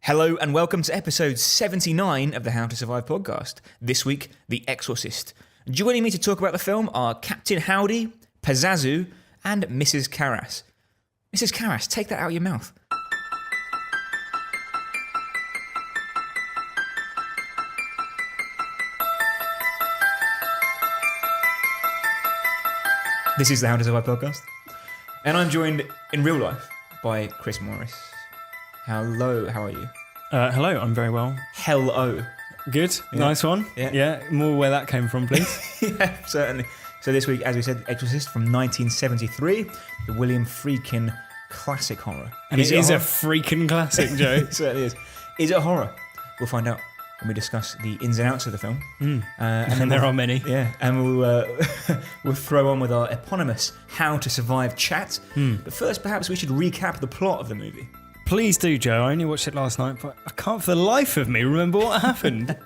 Hello and welcome to episode 79 of the How to Survive podcast. This week, The Exorcist. Joining me to talk about the film are Captain Howdy, Pazazu, and Mrs. Karras. Mrs. Karras, take that out of your mouth. This is the How to Survive podcast. And I'm joined in real life by Chris Morris. Hello, how are you? Hello, I'm very well. Hello. Good, Yeah. Nice one. Yeah. More where that came from, please. Yeah, certainly. So this week, as we said, Exorcist from 1973, the William Friedkin classic horror. And it is a a freaking classic, Joe. It certainly is. Is it a horror? We'll find out when we discuss the ins and outs of the film. And then there are many. Yeah, and we'll throw on with our eponymous How to Survive chat. But first, perhaps we should recap the plot of the movie. Please do, Joe. I only watched it last night, but I can't for the life of me remember what happened.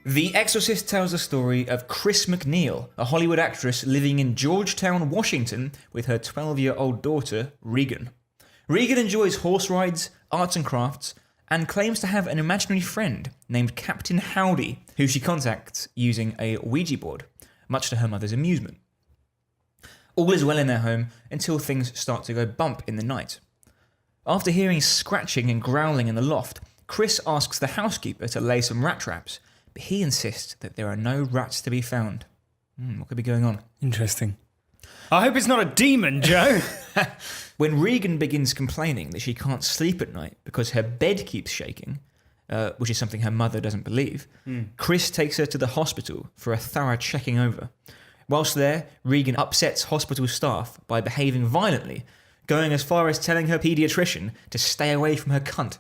The Exorcist tells the story of Chris MacNeil, a Hollywood actress living in Georgetown, Washington, with her 12-year-old daughter, Regan. Regan enjoys horse rides, arts and crafts, and claims to have an imaginary friend named Captain Howdy, who she contacts using a Ouija board, much to her mother's amusement. All is well in their home until things start to go bump in the night. After hearing scratching and growling in the loft, Chris asks the housekeeper to lay some rat traps, but he insists that there are no rats to be found. What could be going on? Interesting. I hope it's not a demon, Joe. When Regan begins complaining that she can't sleep at night because her bed keeps shaking, which is something her mother doesn't believe, Chris takes her to the hospital for a thorough checking over. Whilst there, Regan upsets hospital staff by behaving violently, going as far as telling her paediatrician to stay away from her cunt.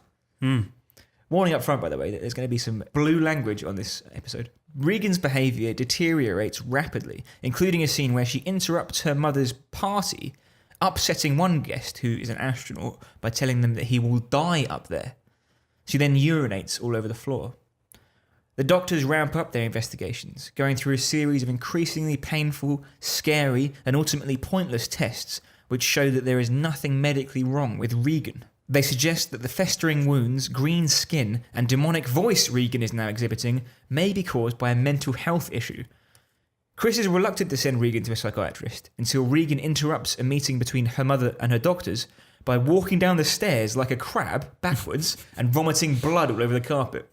Warning up front, by the way, that there's going to be some blue language on this episode. Regan's behaviour deteriorates rapidly, including a scene where she interrupts her mother's party, upsetting one guest who is an astronaut by telling them that he will die up there. She then urinates all over the floor. The doctors ramp up their investigations, going through a series of increasingly painful, scary, and ultimately pointless tests which show that there is nothing medically wrong with Regan. They suggest that the festering wounds, green skin, and demonic voice Regan is now exhibiting may be caused by a mental health issue. Chris is reluctant to send Regan to a psychiatrist until Regan interrupts a meeting between her mother and her doctors by walking down the stairs like a crab backwards and vomiting blood all over the carpet.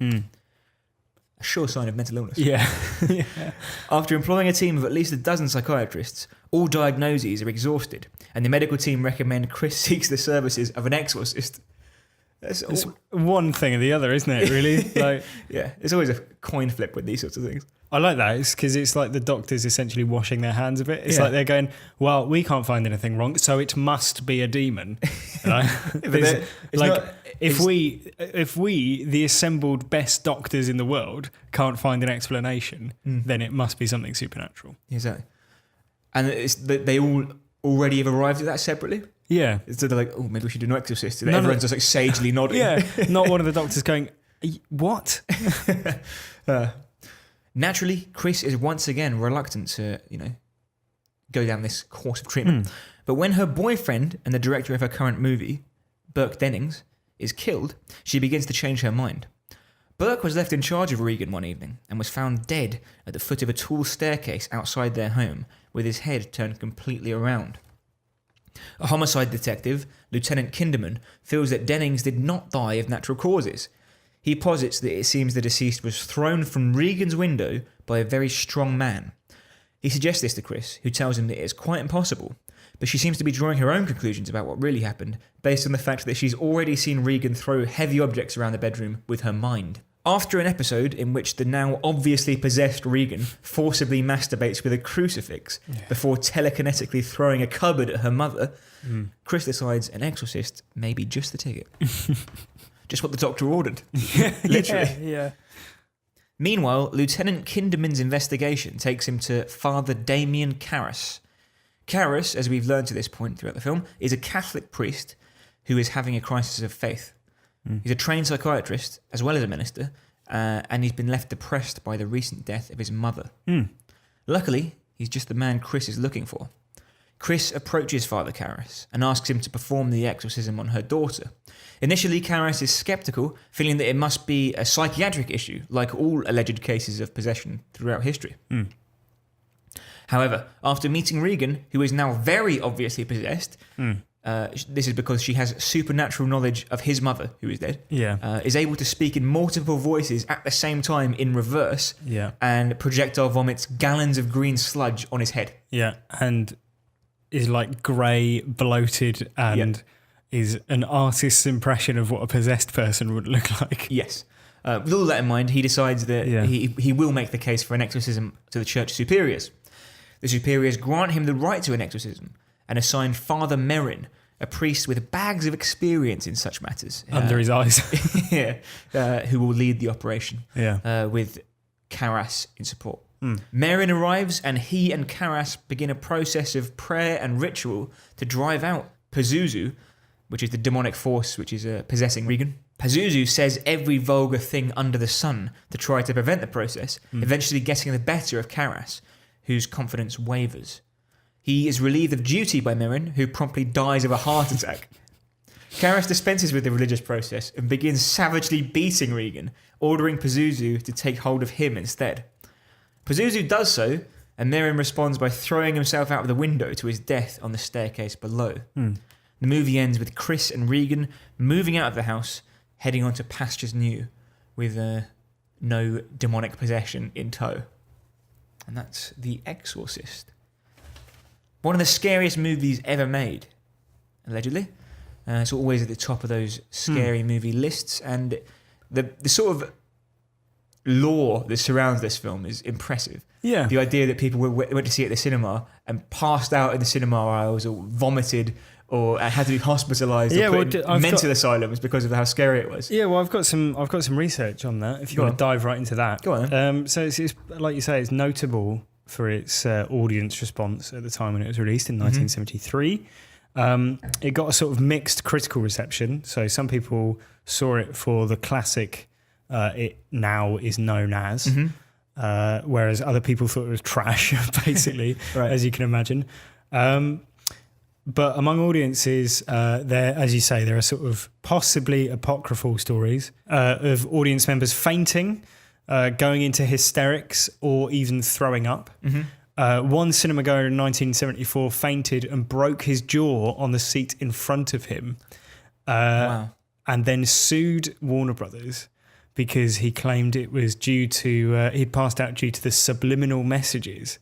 A sure sign of mental illness. Yeah. After employing a team of at least a dozen psychiatrists, all diagnoses are exhausted, and the medical team recommend Chris seeks the services of an exorcist. It's one thing or the other, isn't it, really? Yeah, it's always a coin flip with these sorts of things. I like that. It's because it's like the doctors essentially washing their hands of it. It's like they're going, well, we can't find anything wrong, so it must be a demon. If we, the assembled best doctors in the world, can't find an explanation, then it must be something supernatural. Exactly. And they all already have arrived at that separately? Yeah. So they're like, oh, maybe we should do an exorcist. And everyone's just like sagely nodding. Yeah, not one of the doctors going, what? Naturally, Chris is once again reluctant to, go down this course of treatment. But when her boyfriend and the director of her current movie, Burke Dennings, is killed, she begins to change her mind. Burke was left in charge of Regan one evening and was found dead at the foot of a tall staircase outside their home, with his head turned completely around. A homicide detective, Lieutenant Kinderman, feels that Dennings did not die of natural causes. He posits that it seems the deceased was thrown from Regan's window by a very strong man. He suggests this to Chris, who tells him that it is quite impossible, but she seems to be drawing her own conclusions about what really happened, based on the fact that she's already seen Regan throw heavy objects around the bedroom with her mind. After an episode in which the now obviously possessed Regan forcibly masturbates with a crucifix before telekinetically throwing a cupboard at her mother, Chris decides an exorcist may be just the ticket. Just what the doctor ordered. Literally. Yeah. Meanwhile, Lieutenant Kinderman's investigation takes him to Father Damien Karras. Karras, as we've learned to this point throughout the film, is a Catholic priest who is having a crisis of faith. He's a trained psychiatrist as well as a minister, and he's been left depressed by the recent death of his mother. Luckily, he's just the man Chris is looking for. Chris approaches Father Karras and asks him to perform the exorcism on her daughter. Initially, Karras is sceptical, feeling that it must be a psychiatric issue, like all alleged cases of possession throughout history. However, after meeting Regan, who is now very obviously possessed, this is because she has supernatural knowledge of his mother, who is dead, is able to speak in multiple voices at the same time in reverse, and projectile vomits gallons of green sludge on his head. And is like grey, bloated, and is an artist's impression of what a possessed person would look like. Yes. With all that in mind, he decides that he will make the case for an exorcism to the church superiors. The superiors grant him the right to an exorcism and assign Father Merrin, a priest with bags of experience in such matters. Under his eyes. Who will lead the operation with Karras in support. Merrin arrives and he and Karras begin a process of prayer and ritual to drive out Pazuzu, which is the demonic force which is possessing Regan. Pazuzu says every vulgar thing under the sun to try to prevent the process, eventually getting the better of Karras, whose confidence wavers. He is relieved of duty by Merrin, who promptly dies of a heart attack. Karras dispenses with the religious process and begins savagely beating Regan, ordering Pazuzu to take hold of him instead. Pazuzu does so, and Merrin responds by throwing himself out of the window to his death on the staircase below. The movie ends with Chris and Regan moving out of the house, heading on to pastures new, with no demonic possession in tow. And that's The Exorcist. One of the scariest movies ever made, allegedly. It's always at the top of those scary movie lists. And the sort of lore that surrounds this film is impressive. The idea that people went to see it at the cinema and passed out in the cinema aisles or vomited or had to be hospitalised or put in mental asylums because of how scary it was. I've got some research on that. If you want to dive right into that, go on. So it's like you say, it's notable for its audience response at the time when it was released in 1973. It got a sort of mixed critical reception. So some people saw it for the classic it now is known as, whereas other people thought it was trash, basically, as you can imagine. But among audiences, there, as you say, there are sort of possibly apocryphal stories of audience members fainting, going into hysterics, or even throwing up. One cinema goer in 1974 fainted and broke his jaw on the seat in front of him, and then sued Warner Brothers because he claimed it was due to he'd passed out due to the subliminal messages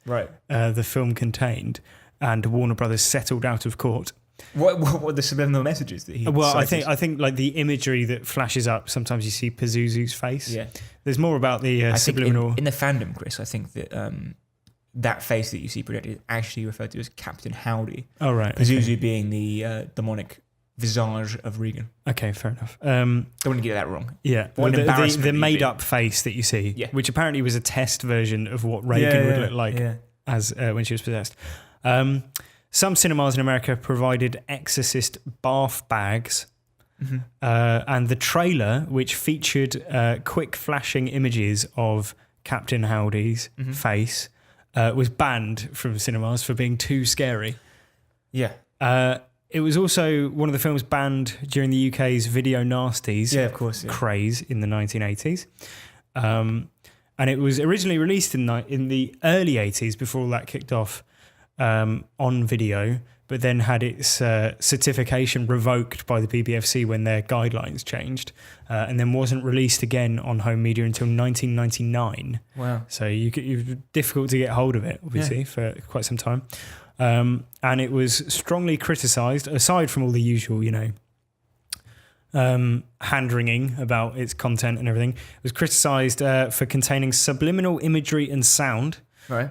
the film contained. And Warner Brothers settled out of court. What were the subliminal messages that he? Well, cited? I think like the imagery that flashes up. Sometimes you see Pazuzu's face. Yeah, there's more about the subliminal. In the fandom, Chris, I think that that face that you see projected is actually referred to as Captain Howdy. Oh right, Pazuzu being the demonic visage of Regan. Okay, fair enough. Don't want to get that wrong. Yeah, the made-up face that you see, which apparently was a test version of what Regan would look like as when she was possessed. Some cinemas in America provided Exorcist bath bags, and the trailer, which featured quick flashing images of Captain Howdy's face, was banned from cinemas for being too scary. It was also one of the films banned during the UK's video nasties craze in the 1980s. And it was originally released in the early 80s before all that kicked off. On video, but then had its certification revoked by the PBFC when their guidelines changed, and then wasn't released again on home media until 1999. Wow! So you're difficult to get hold of it, obviously, for quite some time. And it was strongly criticised, aside from all the usual, hand-wringing about its content and everything. It was criticised for containing subliminal imagery and sound,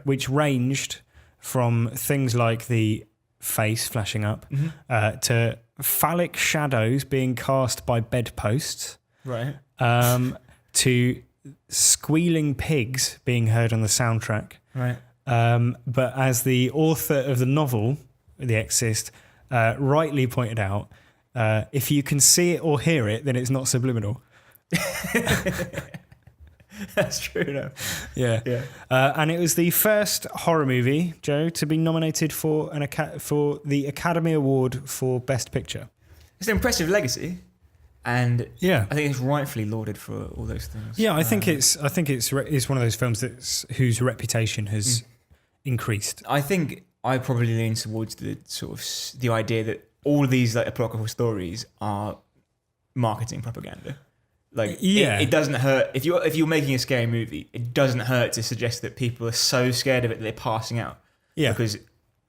which ranged from things like the face flashing up to phallic shadows being cast by bedposts, to squealing pigs being heard on the soundtrack. But as the author of the novel, The Exorcist, rightly pointed out, if you can see it or hear it, then it's not subliminal. That's true. No. Yeah. And it was the first horror movie, Joe, to be nominated for for the Academy Award for Best Picture. It's an impressive legacy, and I think it's rightfully lauded for all those things. Yeah, I think it's one of those films whose reputation has increased. I think I probably lean towards the sort of the idea that all of these like apocryphal stories are marketing propaganda. Like, it doesn't hurt if you're making a scary movie. It doesn't hurt to suggest that people are so scared of it that they're passing out. Yeah, because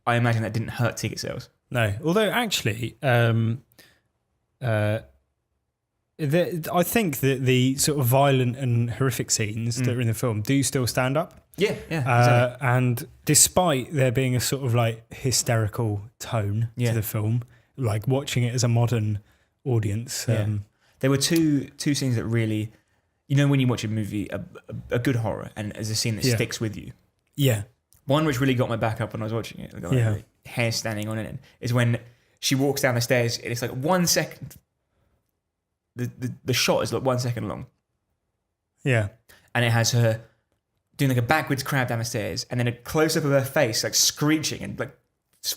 I imagine that didn't hurt ticket sales. No, although actually, I think that the sort of violent and horrific scenes that are in the film do still stand up. Yeah, exactly. And despite there being a sort of like hysterical tone to the film, like watching it as a modern audience. There were two scenes that really, when you watch a movie, a good horror, and there's a scene that sticks with you. Yeah. One which really got my back up when I was watching it, like hair standing on it, is when she walks down the stairs, and it's like 1 second. The shot is like 1 second long. Yeah. And it has her doing like a backwards crab down the stairs, and then a close up of her face, like screeching and like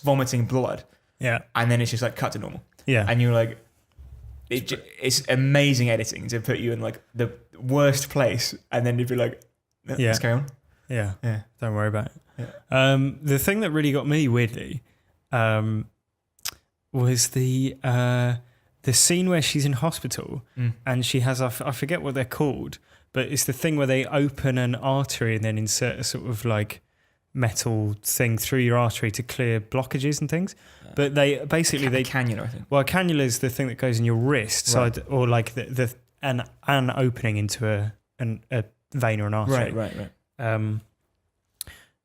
vomiting blood. Yeah. And then it's just like cut to normal. Yeah. And you're like, it's amazing editing to put you in like the worst place, and then you'd be like, let's carry on. Yeah. Yeah. Don't worry about it. Yeah. The thing that really got me weirdly was the scene where she's in hospital and she has, I forget what they're called, but it's the thing where they open an artery and then insert a sort of like metal thing through your artery to clear blockages and things. But they basically a cannula, I think. Well, a cannula is the thing that goes in your wrist, right. Or like an opening into a vein or an artery. Right.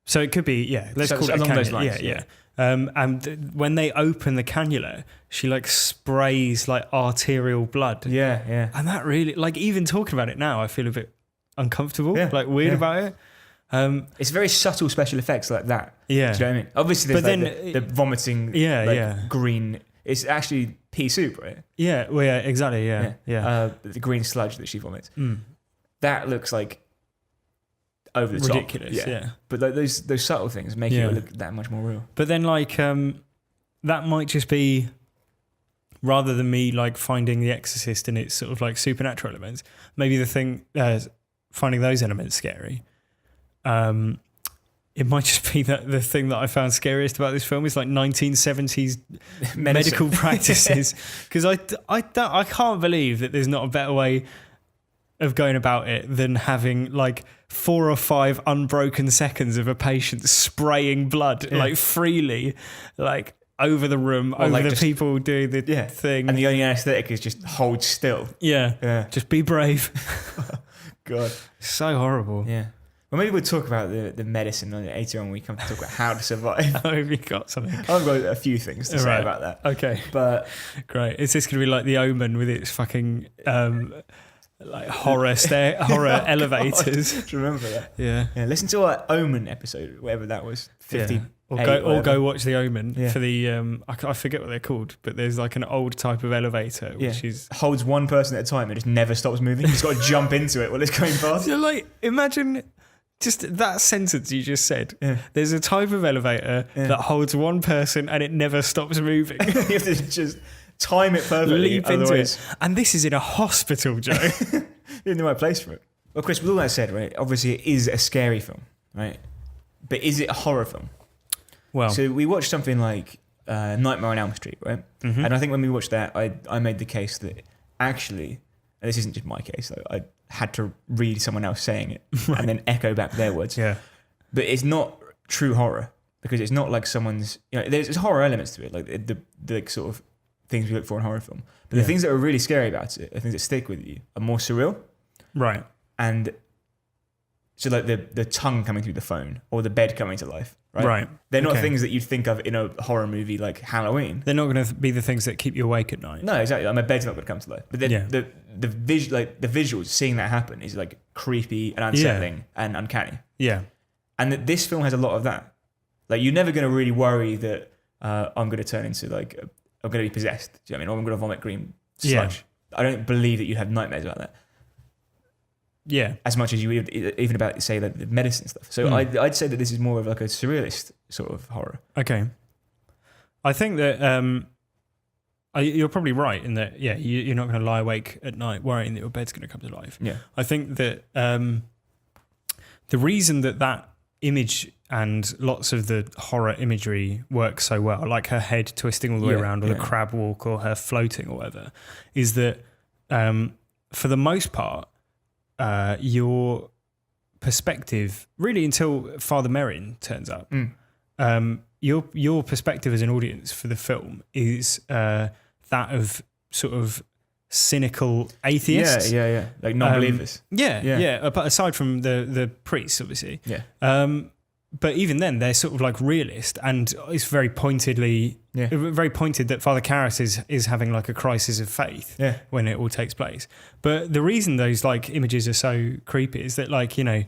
So it could be let's call it along those lines. Yeah. And when they open the cannula, she like sprays like arterial blood. Yeah. And that really, like, even talking about it now, I feel a bit uncomfortable, like weird about it. It's very subtle special effects like that. Yeah. Do you know what I mean? Obviously, there's the vomiting, green. It's actually pea soup, right? Yeah. Well, yeah, exactly. Yeah. The green sludge that she vomits. That looks like over the ridiculous, top. Yeah. But like those subtle things make it look that much more real. But then like that might just be, rather than me like finding The Exorcist and its sort of like supernatural elements, maybe the thing finding those elements scary. It might just be that the thing that I found scariest about this film is like 1970s medical practices, because I can't believe that there's not a better way of going about it than having like 4 or 5 unbroken seconds of a patient spraying blood like freely, like over the room, or over like the people doing the thing. And the only anesthetic is just hold still. Yeah. Just be brave. God. So horrible. Yeah. Well, maybe we'll talk about the medicine later on when we come to talk about how to survive. Have you got something? I've got a few things to say about that. Okay. But great. Is this going to be like The Omen with its fucking like horror elevators? Do you remember that? Yeah. Listen to our Omen episode, whatever that was. 50. Or go watch The Omen for the I forget what they're called, but there's like an old type of elevator which is holds one person at a time and just never stops moving. You've just got to jump into it while it's going past. So like, imagine just that sentence you just said. Yeah. There's a type of elevator that holds one person and it never stops moving. You have to just time it perfectly. Leap into it. And this is in a hospital, Joe. You're in the right place for it. Well, Chris, with all that said, right, obviously it is a scary film, right? But is it a horror film? Well, so we watched something like Nightmare on Elm Street, right? Mm-hmm. And I think when we watched that, I made the case that actually, and this isn't just my case, though, I had to read someone else saying it and then echo back their words. Yeah. But it's not true horror, because it's not like someone's, there's horror elements to it, like the sort of things we look for in horror film. But the things that are really scary about it, the things that stick with you, are more surreal. Right. And so like the tongue coming through the phone or the bed coming to life, right? Right. They're not things that you'd think of in a horror movie like Halloween. They're not going to be the things that keep you awake at night. No, exactly. Like my bed's not going to come to life. But the visuals, seeing that happen is like creepy and unsettling and uncanny. Yeah. And this film has a lot of that. Like, you're never going to really worry that I'm going to turn into like, I'm going to be possessed. Do you know what I mean? Or I'm going to vomit green sludge. Yeah. I don't believe that you'd have nightmares about that. Yeah. As much as you would even about, say, like the medicine stuff. So I'd say that this is more of like a surrealist sort of horror. Okay. I think that you're probably right in that, you're not going to lie awake at night worrying that your bed's going to come to life. Yeah. I think that the reason that image and lots of the horror imagery works so well, like her head twisting all the way around, or the crab walk, or her floating or whatever, is that for the most part, your perspective, really until Father Merrin turns up, your perspective as an audience for the film is that of sort of cynical atheists. Yeah. Like non-believers. But aside from the priests, obviously. Yeah. But even then, they're sort of like realist, and it's very pointed that Father Karras is having like a crisis of faith when it all takes place. But the reason those like images are so creepy is that, like, you know,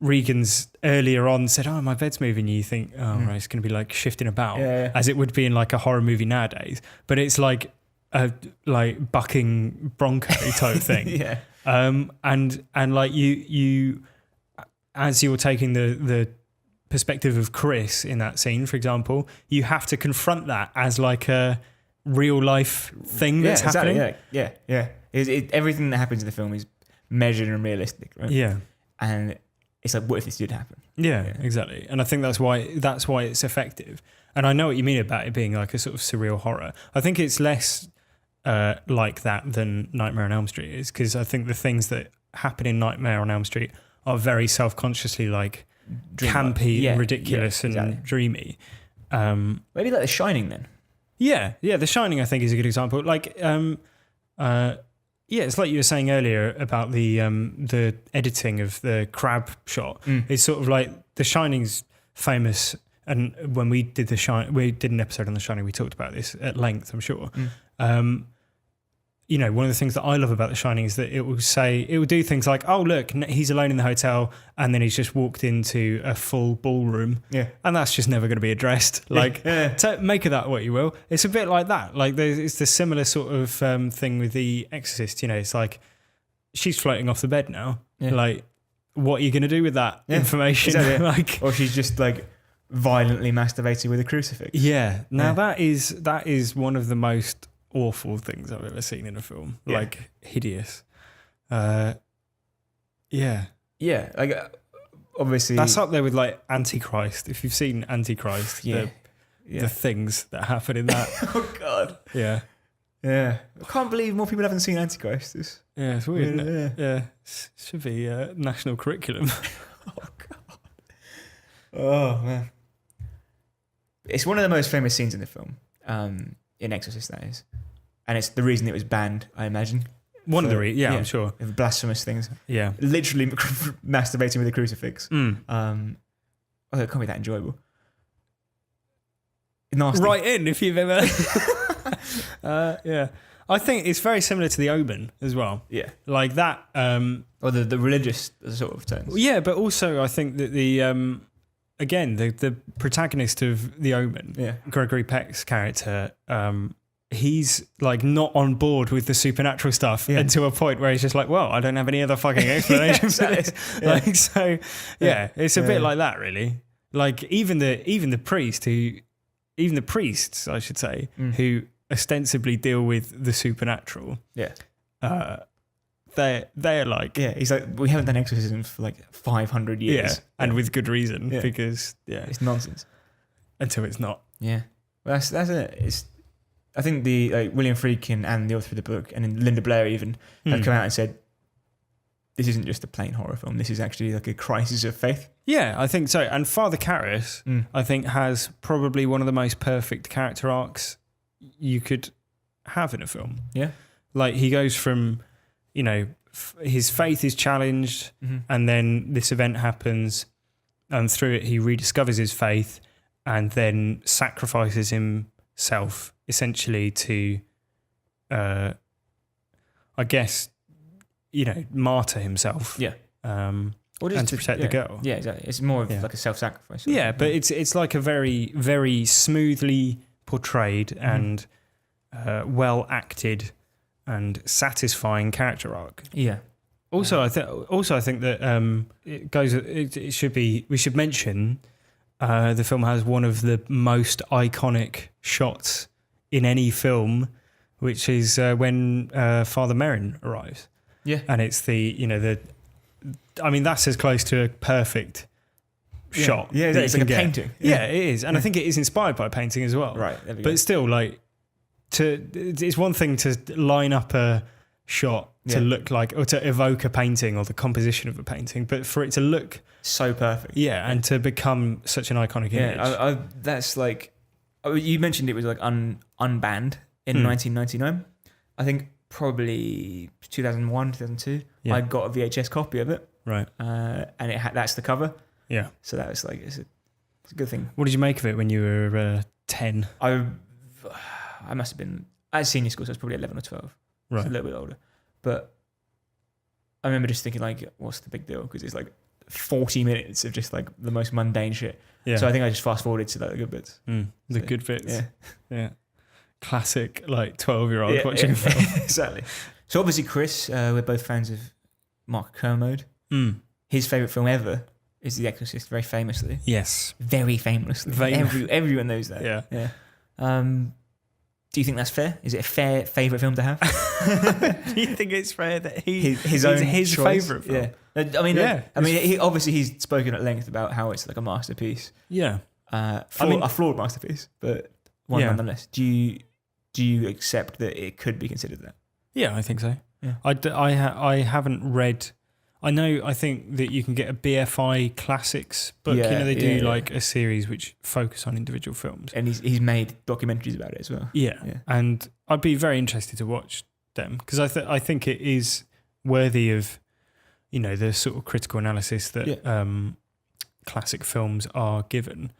Regan's earlier on said, "Oh, my bed's moving." You think, "Oh, right, it's going to be like shifting about," as it would be in like a horror movie nowadays. But it's like a like bucking bronco type thing. And like you as you're taking the perspective of Chris in that scene, for example, you have to confront that as like a real life thing that's happening. Yeah. Everything that happens in the film is measured and realistic, right? Yeah. And it's like, what if this did happen? Yeah, exactly. And I think that's why it's effective. And I know what you mean about it being like a sort of surreal horror. I think it's less like that than Nightmare on Elm Street is, because I think the things that happen in Nightmare on Elm Street are very self-consciously like campy and ridiculous and dreamy. Maybe like The Shining then. Yeah, The Shining I think is a good example. Like, it's like you were saying earlier about the editing of the crab shot. It's sort of like The Shining's famous, and when we did we did an episode on The Shining, we talked about this at length, I'm sure. You know, one of the things that I love about The Shining is that it will do things like, oh, look, he's alone in the hotel, and then he's just walked into a full ballroom. Yeah. And that's just never going to be addressed. Like, make of that what you will. It's a bit like that. Like, it's the similar sort of thing with The Exorcist. You know, it's like, she's floating off the bed now. Yeah. Like, what are you going to do with that information? Exactly. Like, or she's just like violently masturbating with a crucifix. Yeah. Now that is one of the most awful things I've ever seen in a film. Like, hideous. Like, obviously that's up there with like Antichrist. If you've seen Antichrist, the things that happen in that. Oh god. Yeah. I can't believe more people haven't seen Antichrist. It's weird, isn't it? Yeah. Should be national curriculum. Oh god. Oh man. It's one of the most famous scenes in the film. In Exorcist, that is. And it's the reason it was banned, I imagine. One of the reasons, I'm sure. Of blasphemous things. Yeah. Literally masturbating with a crucifix. Although it can't be that enjoyable. Nasty. Right in, if you've ever... I think it's very similar to The Omen as well. Yeah. Like that... or the religious sort of tones. Yeah, but also I think that the protagonist of The Omen, Gregory Peck's character, he's like not on board with the supernatural stuff until a point where he's just like, well, I don't have any other fucking explanation for this. Yeah. Like, so it's a bit like that, really. Like even the priests, I should say, who ostensibly deal with the supernatural. Yeah. They're like... Yeah, he's like, we haven't done exorcism for like 500 years. Yeah, and with good reason, because, it's nonsense. Until it's not. Yeah. Well, that's it. I think William Friedkin and the author of the book, and then Linda Blair even, have come out and said, this isn't just a plain horror film. This is actually like a crisis of faith. Yeah, I think so. And Father Karras, I think, has probably one of the most perfect character arcs you could have in a film. Yeah. Like, he goes from... You know, his faith is challenged, and then this event happens, and through it he rediscovers his faith, and then sacrifices himself essentially to, I guess, you know, martyr himself. Yeah. And to protect the girl. Yeah, exactly. It's more of like a self-sacrifice. Yeah, but it's like a very, very smoothly portrayed and well acted and satisfying character arc. Yeah. Also, I think that it goes. It should be. We should mention the film has one of the most iconic shots in any film, which is when Father Merrin arrives. Yeah, and it's I mean, that's as close to a perfect shot. Yeah, it's like a painting. Yeah, it is, and I think it is inspired by painting as well. Right, but still, like, it's one thing to line up a shot to look like, or to evoke a painting or the composition of a painting, but for it to look so perfect, and to become such an iconic image. That's like, you mentioned it was like unbanned in 1999. I think probably 2001, 2002. I got a VHS copy of it, right? And that's the cover. Yeah. So that was like, it's a good thing. What did you make of it when you were 10? I must have been at senior school, so I was probably 11 or 12. Right. So a little bit older. But I remember just thinking, like, what's the big deal? Because it's like 40 minutes of just like the most mundane shit. Yeah. So I think I just fast forwarded to like the good bits. The good bits. Yeah. Yeah. Classic, like 12-year-old watching a film. Exactly. So obviously, Chris, we're both fans of Mark Kermode. His favourite film ever is The Exorcist, very famously. Yes. Very famously. Everyone knows that. Yeah. Do you think that's fair? Is it a fair favourite film to have? Do you think it's fair that his own his favourite film? Yeah. I mean, he's spoken at length about how it's like a masterpiece. Yeah. A flawed masterpiece, but one nonetheless. Do you accept that it could be considered that? Yeah, I think so. Yeah. I haven't read. I think that you can get a BFI Classics book. Yeah, they do like a series which focus on individual films. And he's made documentaries about it as well. Yeah. And I'd be very interested to watch them because I think it is worthy of, the sort of critical analysis that classic films are given.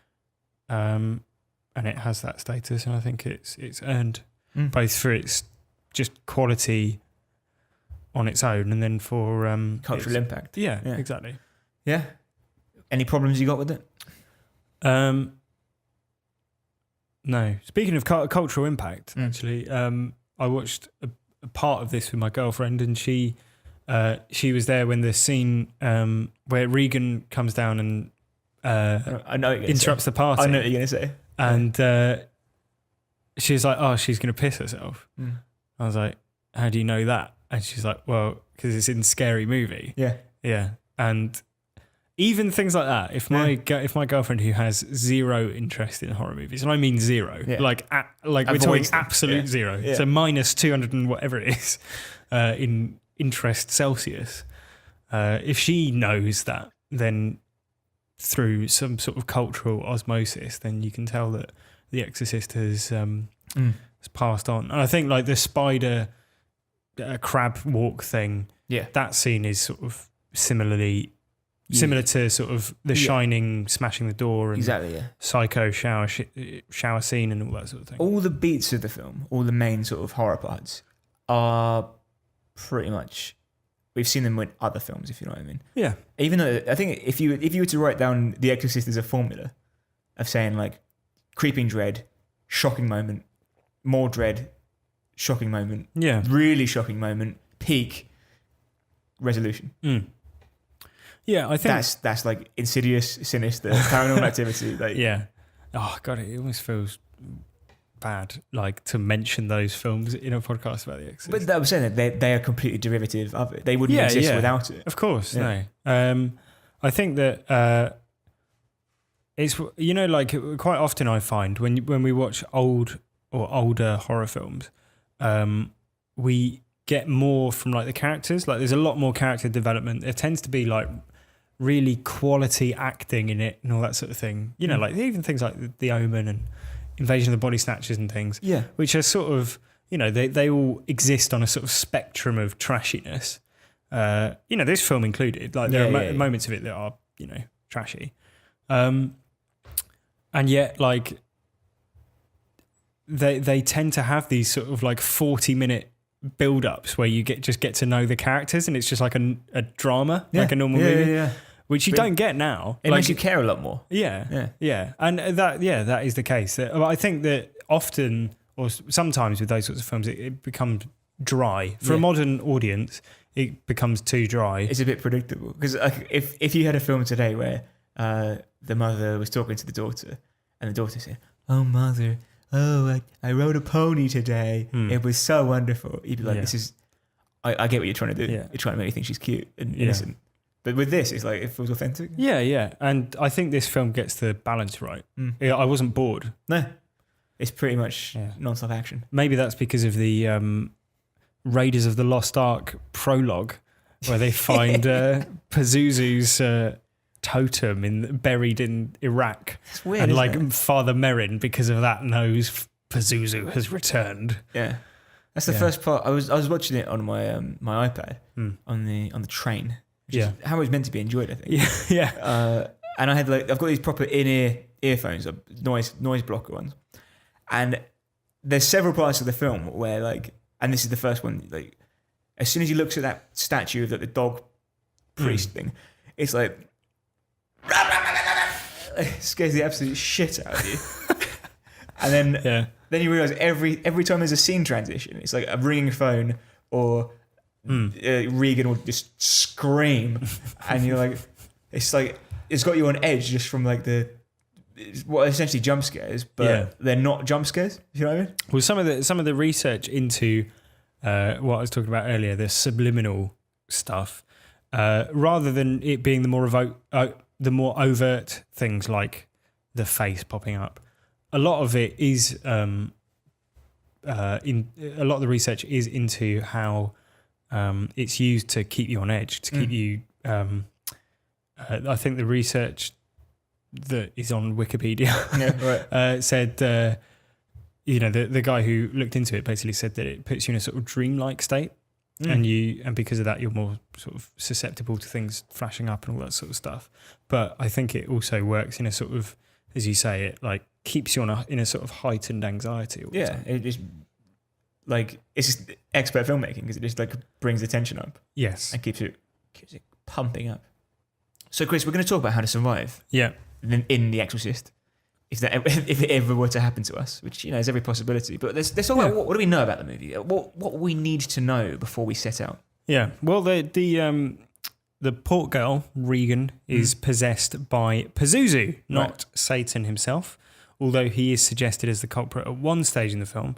And it has that status, and I think it's earned both for its just quality on its own, and then for cultural impact. Yeah, exactly. Yeah. Any problems you got with it? No. Speaking of cultural impact, actually, I watched a part of this with my girlfriend, and she was there when the scene where Regan comes down and I know interrupts the party. I know what you're going to say. And she was like, "Oh, she's going to piss herself." I was like, "How do you know that?" And she's like, "Well, because it's in Scary Movie." Yeah. And even things like that. If my girlfriend, who has zero interest in horror movies, and I mean zero, like we're talking absolute zero, so minus 200 and whatever it is in interest Celsius. If she knows that, then through some sort of cultural osmosis, then you can tell that The Exorcist has passed on. And I think like the spider crab walk thing, that scene is sort of similar to sort of The Shining smashing the door and Psycho shower scene and all that sort of thing. All the beats of the film, all the main sort of horror parts are pretty much, we've seen them with other films, if you know what I mean. Yeah. Even though I think if you were to write down The Exorcist as a formula of saying like creeping dread, shocking moment, more dread, shocking moment, really shocking moment, peak, resolution. Yeah, I think that's like Insidious, Sinister, Paranormal Activity. Like, oh god, it almost feels bad like to mention those films in a podcast about The Exorcist. But that was saying that they are completely derivative of it. They wouldn't exist without it. Of course, no. I think that it's like quite often I find when we watch older horror films, we get more from like the characters. Like there's a lot more character development. There tends to be like really quality acting in it and all that sort of thing. Like even things like The Omen and Invasion of the Body Snatchers and things, which are sort of, they all exist on a sort of spectrum of trashiness. This film included. Like there are moments of it that are, trashy, and yet like they tend to have these sort of like 40-minute build-ups where you get to know the characters, and it's just like a drama, like a normal movie. Which you don't get now. It makes you care a lot more. Yeah. And that is the case. I think that often, or sometimes with those sorts of films, it becomes dry. For a modern audience, it becomes too dry. It's a bit predictable because if you had a film today where the mother was talking to the daughter and the daughter said, "Oh mother, I rode a pony today. It was so wonderful." You'd be like, "This is." I get what you're trying to do. Yeah. You're trying to make me think she's cute and innocent. But with this, it's like it feels authentic. Yeah. And I think this film gets the balance right. Yeah, I wasn't bored. No. It's pretty much non-stop action. Maybe that's because of the Raiders of the Lost Ark prologue, where they find Pazuzu's totem buried in Iraq. It's weird, and Father Merrin, because of that, knows Pazuzu has returned. Yeah. That's the first part. I was watching it on my my iPad on the train. Which is how it was meant to be enjoyed, I think. Yeah. And I've got these proper in-ear earphones, noise blocker ones. And there's several parts of the film where and this is the first one, as soon as he looks at that statue of the dog priest thing, it's like it scares the absolute shit out of you. And then you realise every time there's a scene transition, it's like a ringing phone or Regan will just scream, and you're like, it's got you on edge just from what are essentially jump scares, but they're not jump scares. You know what I mean? Well, some of the research into what I was talking about earlier, the subliminal stuff, rather than it being the more overt things like the face popping up, a lot of it is a lot of the research is into how it's used to keep you on edge, to keep you. I think the research that is on Wikipedia said, the guy who looked into it basically said that it puts you in a sort of dreamlike state, and because of that you're more sort of susceptible to things flashing up and all that sort of stuff. But I think it also works in a sort of, as you say, it keeps you in a sort of heightened anxiety. All the time. It just it's just expert filmmaking because it just brings the tension up. Yes, and keeps it pumping up. So, Chris, we're going to talk about how to survive. Yeah. In The Exorcist, if it ever were to happen to us, which is every possibility. But let's talk about what do we know about the movie? What we need to know before we set out. Yeah. Well, the port girl Regan is possessed by Pazuzu, not Satan himself, although he is suggested as the culprit at one stage in the film.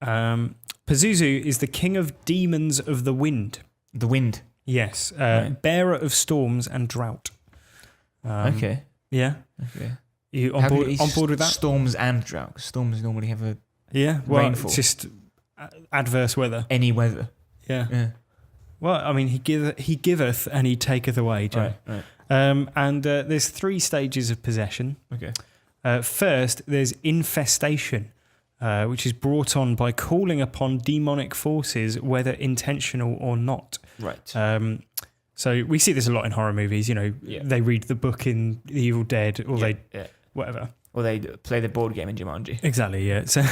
Pazuzu is the king of demons of the wind. The wind. Yes. Bearer of storms and drought. Okay. Yeah. Okay. You on board with that? Storms and drought. Storms normally have rainfall. It's just adverse weather. Any weather. Yeah. Well, I mean, he giveth and he taketh away, Joe. Right. And there's 3 stages of possession. Okay. First, there's infestation, which is brought on by calling upon demonic forces, whether intentional or not. Right. So we see this a lot in horror movies. They read the book in The Evil Dead, or whatever. Or they play the board game in Jumanji. Exactly, yeah. So,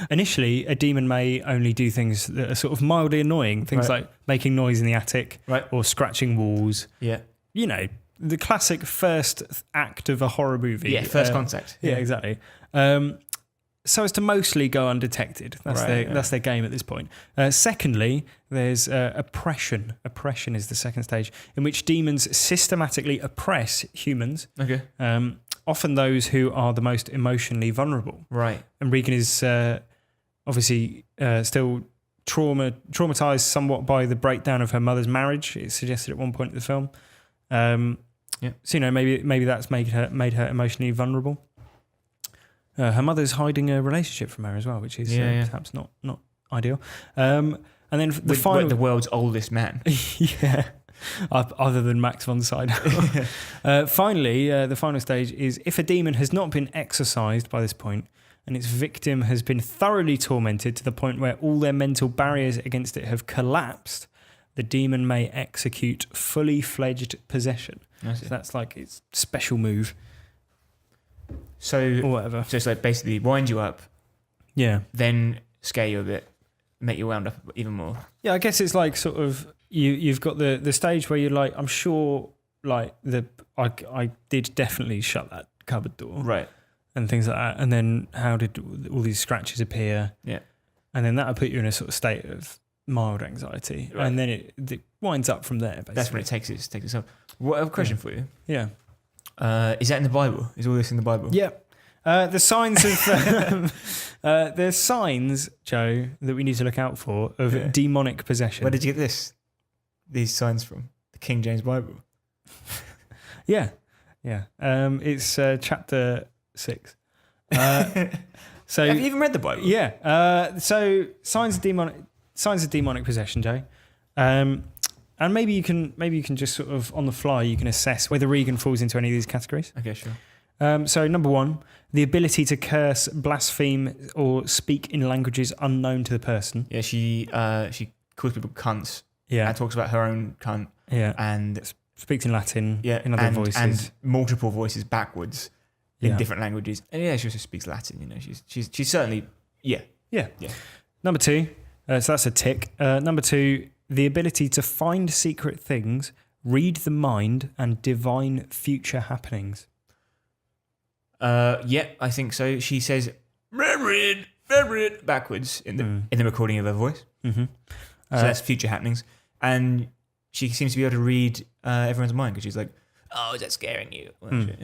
initially, a demon may only do things that are sort of mildly annoying, things like making noise in the attic, or scratching walls. Yeah. The classic first act of a horror movie. Yeah, first contact. Yeah, exactly. So as to mostly go undetected. That's their game at this point. Secondly, there's oppression. Oppression is the second stage, in which demons systematically oppress humans. Okay. Often those who are the most emotionally vulnerable. Right. And Regan is obviously still traumatized somewhat by the breakdown of her mother's marriage. It's suggested at one point in the film. So maybe that's made her emotionally vulnerable. Her mother's hiding a relationship from her as well, which is perhaps not ideal. And then the world's oldest man. Yeah, other than Max von Sydow. Finally, the final stage is if a demon has not been exorcised by this point, and its victim has been thoroughly tormented to the point where all their mental barriers against it have collapsed, the demon may execute fully fledged possession. So that's its special move. So or whatever. So it's basically wind you up, then scare you a bit, make you wound up even more. Yeah, I guess it's sort of you've got the stage where you're I'm sure I did definitely shut that cupboard door, right, and things like that. And then how did all these scratches appear? Yeah, and then that'll put you in a sort of state of mild anxiety, and then it winds up from there. Basically. That's when it takes its off. What I have a question for you? Yeah. Is that in the Bible? Is all this in the Bible? Yeah. The signs of there's signs, Joe, that we need to look out for of demonic possession. Where did you get these signs from? The King James Bible. Yeah. It's chapter 6. So have you even read the Bible? Yeah. So signs of demonic possession, Joe. And maybe you can just sort of on the fly you can assess whether Regan falls into any of these categories. Okay, sure. So number 1, the ability to curse, blaspheme, or speak in languages unknown to the person. Yeah, she calls people cunts. Yeah, and talks about her own cunt. Yeah, and speaks in Latin. Yeah, in other voices and multiple voices backwards in different languages. And she also speaks Latin. You know, she's certainly yeah. Number 2, so that's a tick. Number 2, the ability to find secret things, read the mind, and divine future happenings. I think so. She says "Reverend" backwards in the recording of her voice. Mm-hmm. So that's future happenings, and she seems to be able to read everyone's mind because she's like, "Oh, is that scaring you?" Shit,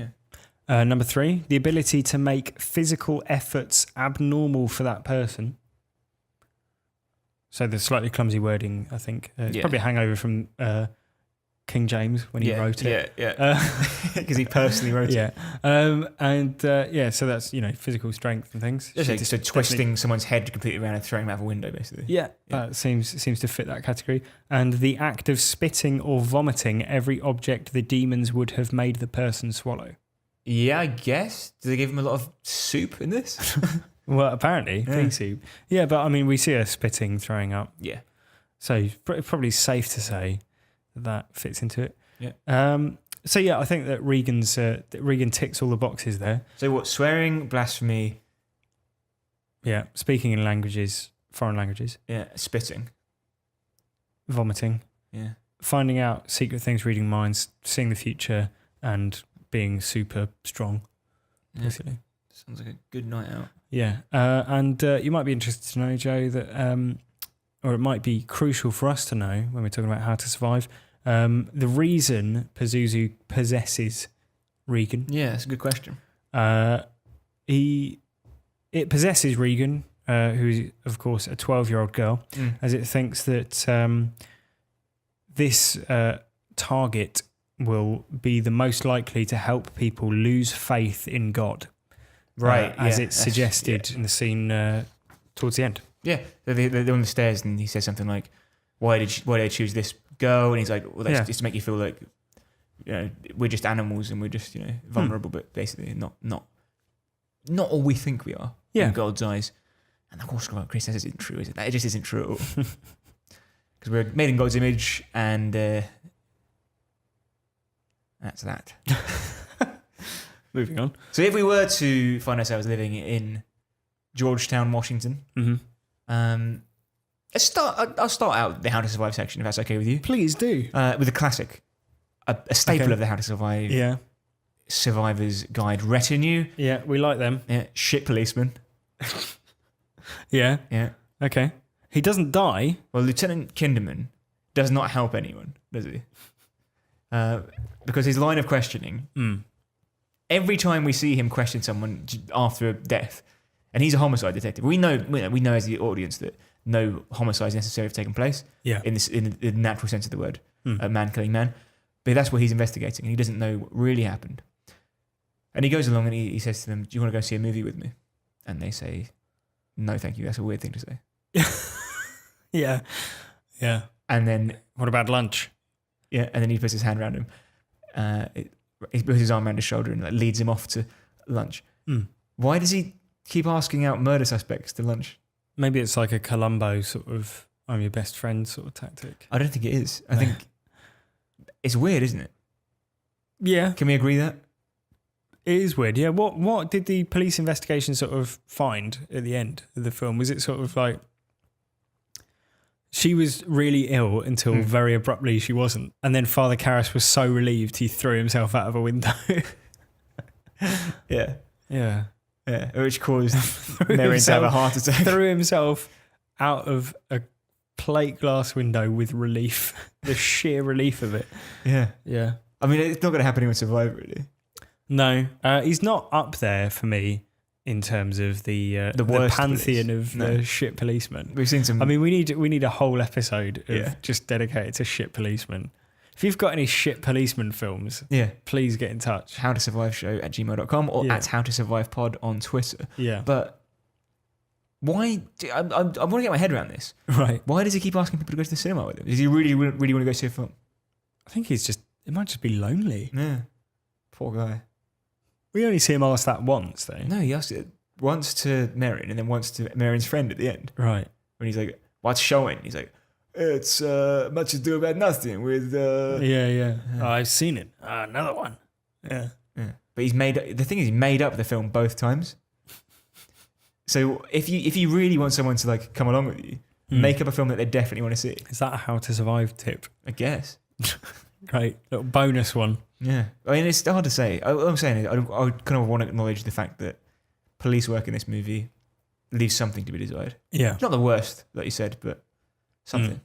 yeah. Number 3, the ability to make physical efforts abnormal for that person. So the slightly clumsy wording, I think, it's probably a hangover from King James when he wrote it. Because he personally wrote it. So that's physical strength and things. So twisting someone's head completely around and throwing them out of a window, basically. That seems to fit that category. And the act of spitting or vomiting every object the demons would have made the person swallow. Yeah, I guess. Do they give him a lot of soup in this? Well, apparently, pea soup. Yeah, but I mean, we see her spitting, throwing up. Yeah. So probably safe to say that fits into it. Yeah. I think that Regan ticks all the boxes there. So what? Swearing, blasphemy. Yeah. Speaking in languages, foreign languages. Yeah. Spitting. Vomiting. Yeah. Finding out secret things, reading minds, seeing the future, and being super strong. Yeah. Basically. Sounds like a good night out. Yeah. And you might be interested to know, Joe, that or it might be crucial for us to know when we're talking about how to survive, the reason Pazuzu possesses Regan. Yeah, that's a good question. It possesses Regan, who is, of course, a 12-year-old girl, as it thinks that this target will be the most likely to help people lose faith in God. Right. As it's suggested in the scene towards the end. Yeah, they're on the stairs and he says something like, why did they choose this girl? And he's like, well, that's just to make you feel like, we're just animals and we're just, vulnerable, but basically not all we think we are in God's eyes. And of course, what Chris says isn't true, is it? It just isn't true at all. Because we're made in God's image and that's that. Moving on. So if we were to find ourselves living in Georgetown, Washington, I'll start out the How to Survive section, if that's okay with you. Please do. With a classic, a staple of the How to Survive Survivor's Guide retinue. Yeah, we like them. Yeah, shit policeman. Yeah. Okay. He doesn't die. Well, Lieutenant Kinderman does not help anyone, does he? Because his line of questioning, every time we see him question someone after a death, and he's a homicide detective, we know as the audience that no homicides necessarily have taken place. Yeah. In the natural sense of the word, a man killing man. But that's what he's investigating, and he doesn't know what really happened. And he goes along and he says to them, "Do you want to go see a movie with me?" And they say, "No, thank you. That's a weird thing to say." Yeah. And then, what about lunch? Yeah, and then he puts his hand around him. He puts his arm around his shoulder and leads him off to lunch. Why does he keep asking out murder suspects to lunch? Maybe it's like a Columbo sort of "I'm your best friend" sort of tactic. I don't think it is. I think it's weird, isn't it? Yeah. Can we agree that? It is weird, yeah. What did the police investigation sort of find at the end of the film? Was it sort of like she was really ill until very abruptly she wasn't, and then Father Karras was so relieved he threw himself out of a window? Yeah, which caused Marion to have a heart attack. Threw himself out of a plate glass window with relief. The sheer relief of it. Yeah. Yeah. I mean, it's not going to happen in Survivor, really. No. He's not up there for me in terms of the pantheon of the shit policemen. We've seen some... I mean, we need a whole episode of just dedicated to shit policemen. If you've got any shit policeman films, please get in touch. HowToSurviveShow@gmail.com or at HowToSurvivePod on Twitter. Yeah. But why... I want to get my head around this. Right. Why does he keep asking people to go to the cinema with him? Does he really want to go see a film? I think it might just be lonely. Yeah. Poor guy. We only see him ask that once, though. No, he asked it once to Marion and then once to Marion's friend at the end. Right. When he's like, what's showing? He's like, it's Much Ado About Nothing with... Yeah. Oh, I've seen it. Another one. Yeah. But he made up the film both times. So if you really want someone to like come along with you, make up a film that they definitely want to see. Is that a How to Survive tip? I guess. Great. Little bonus one. Yeah. I mean, it's hard to say. What I'm saying is I kind of want to acknowledge the fact that police work in this movie leaves something to be desired. Yeah. It's not the worst, like you said, but something.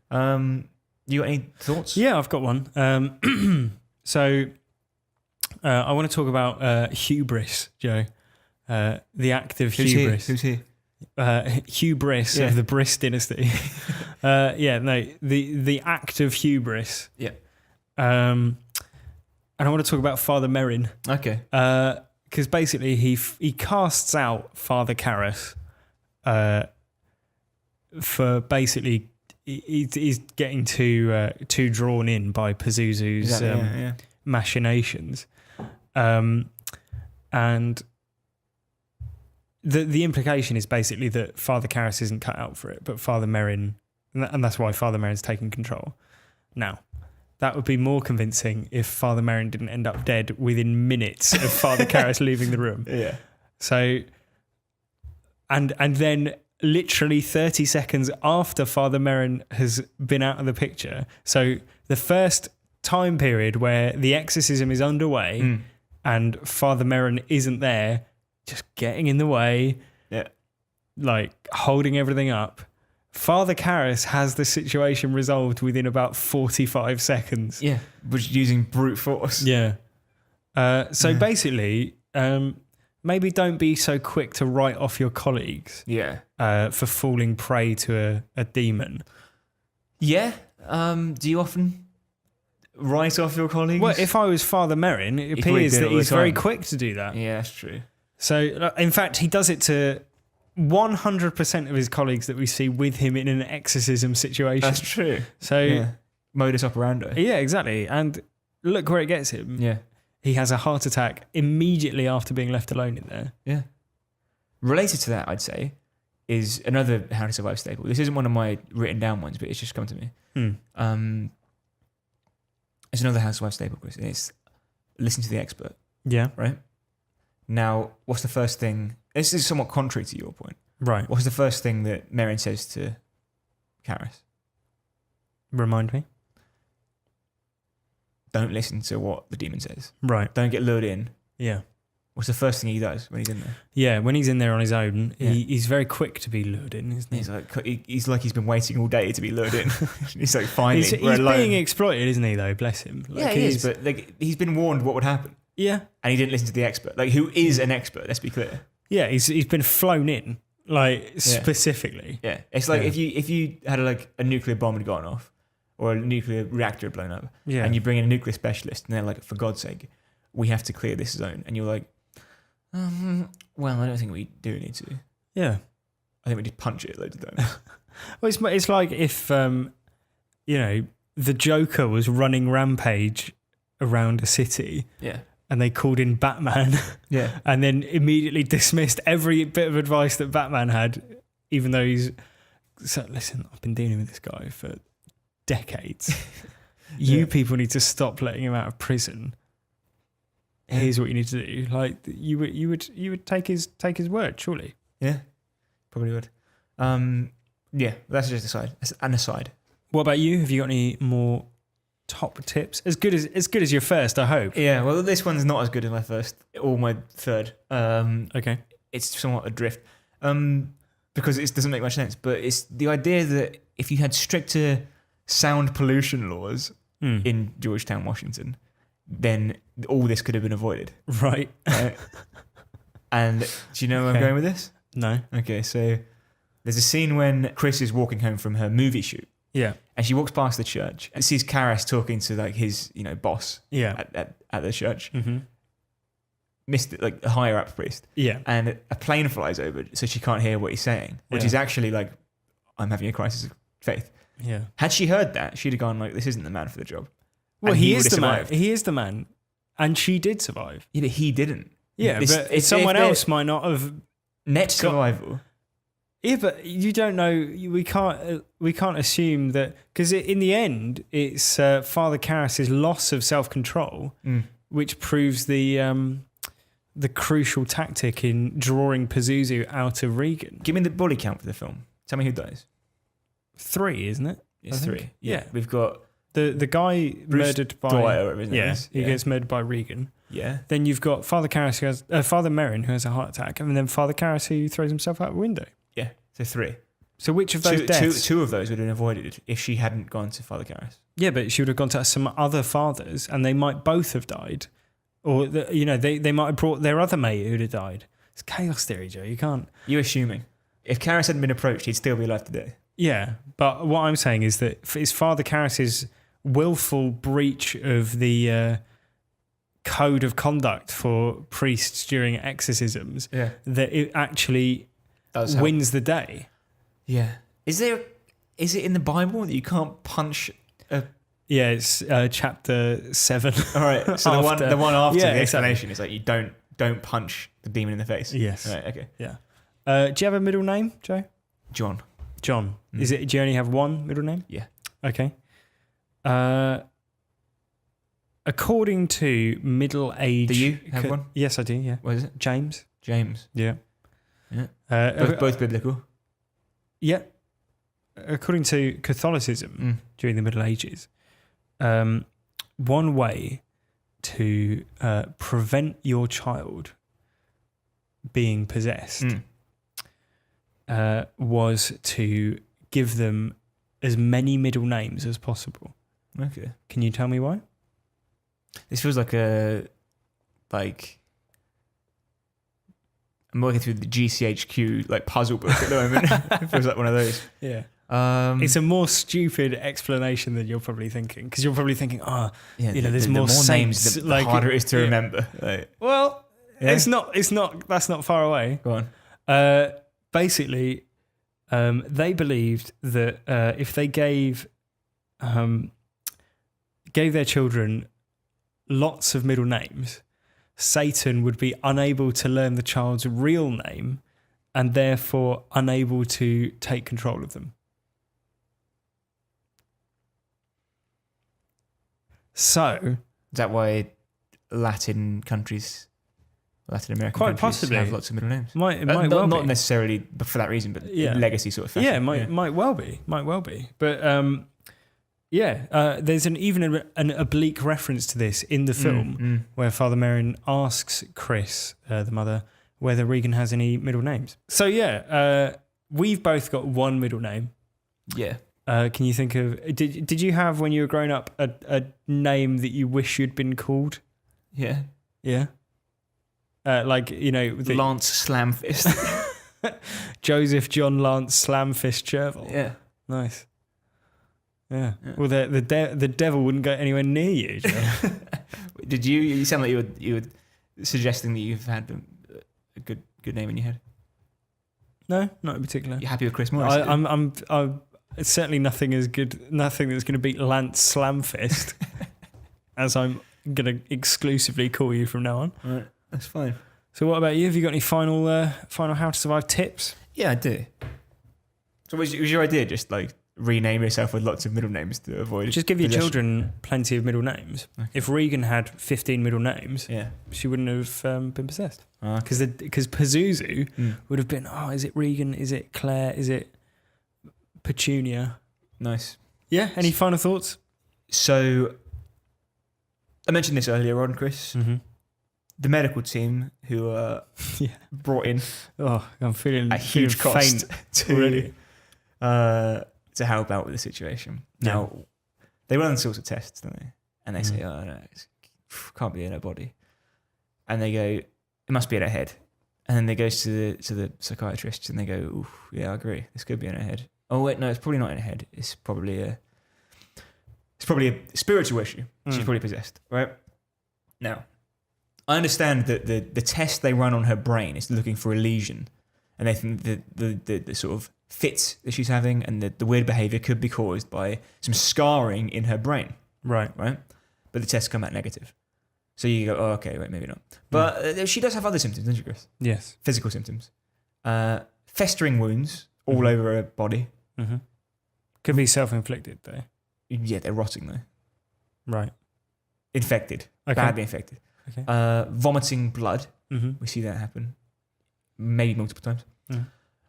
You got any thoughts? Yeah, I've got one. So I want to talk about hubris, Joe. The act of hubris. Who's he? Hubris of the Briss dynasty. The act of hubris. Yeah. And I want to talk about Father Merrin. Okay. Because basically he casts out Father Karras for basically he's getting too drawn in by Pazuzu's machinations, and the implication is basically that Father Karras isn't cut out for it, but Father Merrin, and that's why Father Merrin's taking control. Now, that would be more convincing if Father Merrin didn't end up dead within minutes of Father Karras leaving the room. Yeah. So, and then literally 30 seconds after Father Merrin has been out of the picture, so the first time period where the exorcism is underway and Father Merrin isn't there, just getting in the way, like holding everything up. Father Karras has the situation resolved within about 45 seconds. Yeah, but using brute force. Yeah. So basically, maybe don't be so quick to write off your colleagues. Yeah. For falling prey to a demon. Yeah. Do you often write off your colleagues? Well, if I was Father Merrin, it appears that he's very quick to do that. Yeah, that's true. So, in fact, he does it to 100% of his colleagues that we see with him in an exorcism situation. That's true. So, modus operandi. Yeah, exactly. And look where it gets him. Yeah. He has a heart attack immediately after being left alone in there. Yeah. Related to that, I'd say, is another How to Survive staple. This isn't one of my written down ones, but it's just come to me. It's another How to Survive staple, Chris, and it's listen to the expert. Yeah. Right? Now, what's the first thing... This is somewhat contrary to your point. Right. What's the first thing that Merrin says to Karras? Remind me. Don't listen to what the demon says. Right. Don't get lured in. Yeah. What's the first thing he does when he's in there? Yeah, when he's in there on his own, he's very quick to be lured in, isn't he? He's like he's been waiting all day to be lured in. He's like, finally, he's alone. Being exploited, isn't he, though? Bless him. Like, he is, but like, he's been warned what would happen. Yeah. And he didn't listen to the expert. Like, who is an expert? Let's be clear. Yeah, he's been flown in, like, specifically. Yeah. It's like if you had a nuclear bomb had gone off, or a nuclear reactor had blown up, and you bring in a nuclear specialist, and they're like, for God's sake, we have to clear this zone. And you're like, well, I don't think we do need to. Yeah. I think we just punch it loads of times. Well, it's like if, the Joker was running rampage around a city. Yeah. And they called in Batman. Yeah. And then immediately dismissed every bit of advice that Batman had, even though he's... So, listen, I've been dealing with this guy for decades. You people need to stop letting him out of prison. Here's what you need to do. Like, you would take his word, surely. Yeah, probably would. That's just an aside. What about you? Have you got any more top tips? As good as your first, I hope. Yeah. Well, this one's not as good as my first or my third. It's somewhat adrift. Because it doesn't make much sense. But it's the idea that if you had stricter sound pollution laws in Georgetown, Washington, then all this could have been avoided. Right. And do you know where I'm going with this? No. Okay, so there's a scene when Chris is walking home from her movie shoot. Yeah. And she walks past the church and sees Karis talking to like his, boss at the church. Mm-hmm. Mr. like a higher up priest. Yeah. And a plane flies over so she can't hear what he's saying, which is actually like, I'm having a crisis of faith. Yeah. Had she heard that, she'd have gone like, this isn't the man for the job. Well, and he is the man. He is the man. And she did survive. Yeah, but he didn't. Yeah, but someone else might not have net survival. Yeah, but you don't know. We can't assume that, because in the end, it's Father Karras's loss of self-control, which proves the crucial tactic in drawing Pazuzu out of Regan. Give me the body count for the film. Tell me who dies. 3, isn't it? It's 3. Yeah, we've got the guy Bruce murdered by Dwyer, he gets murdered by Regan. Yeah. Then you've got Father Karras who has Father Merrin who has a heart attack, and then Father Karras who throws himself out a window. Yeah, so 3. So which of those deaths? Two of those would have been avoided if she hadn't gone to Father Karras. Yeah, but she would have gone to some other fathers, and they might both have died, or they might have brought their other mate who'd have died. It's chaos theory, Joe. You can't. You're assuming. If Karras hadn't been approached, he'd still be alive today. Yeah, but what I'm saying is that it's Father Karras's willful breach of the code of conduct for priests during exorcisms that it actually wins the day. Yeah. Is it in the Bible that you can't punch a... Yeah, it's chapter 7. All right, so the one after the explanation is like you don't punch the demon in the face. Yes. All right, okay. Yeah. Do you have a middle name, Joe? John. Do you only have one middle name? Yeah. Okay. According to middle age... Do you have one? Yes, I do, yeah. What is it? James. Yeah. Both biblical. Yeah. According to Catholicism during the Middle Ages, one way to prevent your child being possessed was to give them as many middle names as possible. Okay. Can you tell me why? This feels like I'm working through the GCHQ puzzle book at the moment. It feels like one of those. Yeah. It's a more stupid explanation than you're probably thinking, because you're probably thinking, there's more saints. The harder it is to remember. It's not. That's not far away. Go on. Basically, they believed that if they gave their children lots of middle names, Satan would be unable to learn the child's real name and therefore unable to take control of them. So, is that why Latin American quite countries possibly have lots of middle names? Not necessarily for that reason, but legacy sort of fashion. Yeah, might well be. But there's even an oblique reference to this in the film where Father Merrin asks Chris, the mother, whether Regan has any middle names. So we've both got one middle name. Yeah. Can you think of... Did you have, when you were growing up, a name that you wish you'd been called? Yeah. Yeah? Lance Slamfist. Joseph John Lance Slamfist Chervil. Yeah. Nice. Yeah. Well, the devil wouldn't go anywhere near you. Did you? You sound like you were suggesting that you've had a good name in your head. No, not in particular. You're happy with Chris Morris? I'm it's certainly nothing as good. Nothing that's going to beat Lance Slamfist, as I'm going to exclusively call you from now on. All right, that's fine. So, what about you? Have you got any final How to Survive tips? Yeah, I do. So, was your idea just rename yourself with lots of middle names to avoid... Just give your children plenty of middle names. Okay. If Regan had 15 middle names, she wouldn't have been possessed. Because Pazuzu would have been, is it Regan? Is it Claire? Is it Petunia? Nice. Yeah, any final thoughts? So, I mentioned this earlier on, Chris. Mm-hmm. The medical team who brought in I'm feeling a huge cost faint to to help out with the situation. Now, they run all sorts of tests, don't they? And they say, oh, no, it can't be in her body. And they go, it must be in her head. And then they go to the psychiatrist and they go, ooh, yeah, I agree. This could be in her head. Oh, wait, no, it's probably not in her head. It's probably a spiritual issue. She's probably possessed, right? Now, I understand that the test they run on her brain is looking for a lesion. And they think the sort of fits that she's having and the weird behavior could be caused by some scarring in her brain. Right. But the tests come out negative. So you go, oh, okay, wait, maybe not. But she does have other symptoms, doesn't she, Chris? Yes. Physical symptoms. Festering wounds all over her body. Mm-hmm. Could be self-inflicted, though. Yeah, they're rotting, though. Right. Infected. Okay. Badly infected. Okay. Vomiting blood. Mm-hmm. We see that happen. Maybe multiple times. Mm.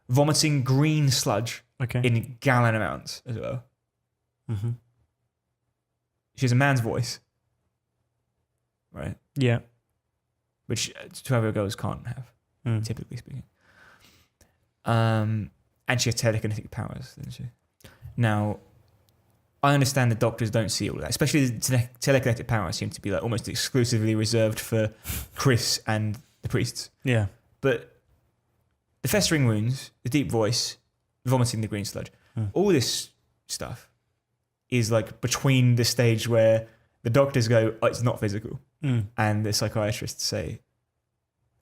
Vomiting green sludge Okay. in gallon amounts as well. Mm-hmm. She has a man's voice. Right? Yeah. Which 12-year-old girls can't have, typically speaking. And she has telekinetic powers, doesn't she? Now, I understand the doctors don't see all of that, especially the telekinetic powers seem to be like almost exclusively reserved for Chris and the priests. Yeah. But the festering wounds, the deep voice, vomiting the green sludge, all this stuff is like between the stage where the doctors go, oh, it's not physical. And the psychiatrists say,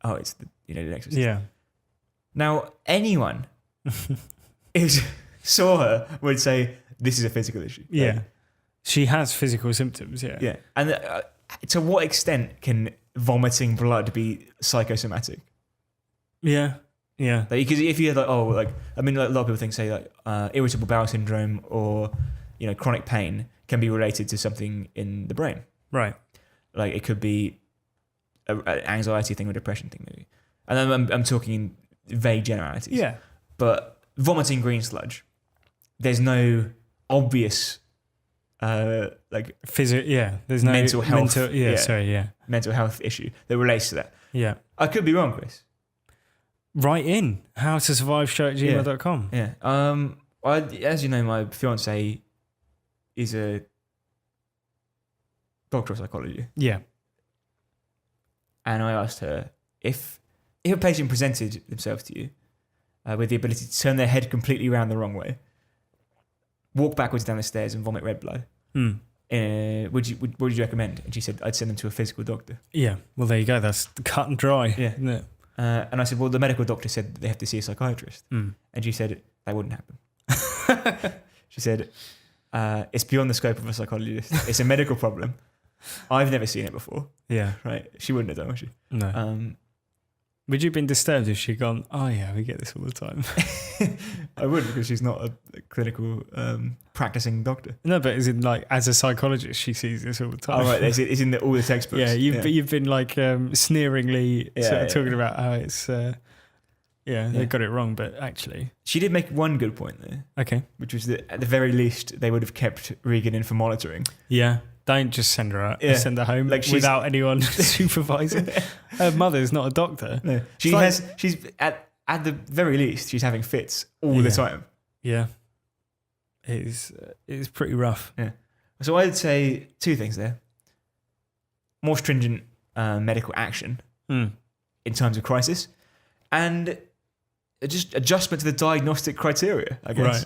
oh, it's the Exorcist. Yeah. Now, anyone who saw her would say, this is a physical issue. Yeah. Right? She has physical symptoms, yeah. Yeah. And to what extent can vomiting blood be psychosomatic? Yeah. Yeah. Because if you had a lot of people think, say, irritable bowel syndrome or, chronic pain can be related to something in the brain. Right. Like it could be an anxiety thing or depression thing, maybe. And I'm talking in vague generalities. Yeah. But vomiting green sludge, there's no obvious there's no mental health. Mental health issue that relates to that. Yeah. I could be wrong, Chris. Write in HowToSurviveShow@gmail.com. Yeah. As you know, my fiance is a doctor of psychology. Yeah. And I asked her if a patient presented themselves to you with the ability to turn their head completely around the wrong way, walk backwards down the stairs and vomit red blood, what would you recommend? And she said, I'd send them to a physical doctor. Yeah. Well, there you go. That's cut and dry. Yeah. Isn't it? And I said, well, the medical doctor said that they have to see a psychiatrist. And she said, that wouldn't happen. She said, it's beyond the scope of a psychologist. It's a medical problem. I've never seen it before. Yeah. Right. She wouldn't have done, would she? No. Would you have been disturbed if she'd gone, oh yeah, we get this all the time? I would, because she's not a clinical practicing doctor. No, but as in as a psychologist, she sees this all the time. Oh, right. It's in all the textbooks. Yeah, you've been sneeringly talking about how it's, they got it wrong, but actually. She did make one good point there. Okay. Which was that at the very least, they would have kept Regan in for monitoring. Yeah. Don't just send her out. Send her home without anyone supervising. Her mother's not a doctor. No. She's at the very least, she's having fits all the time. Yeah. It is pretty rough. Yeah. So I'd say two things there. More stringent medical action in times of crisis, and just adjustment to the diagnostic criteria, I guess. Right.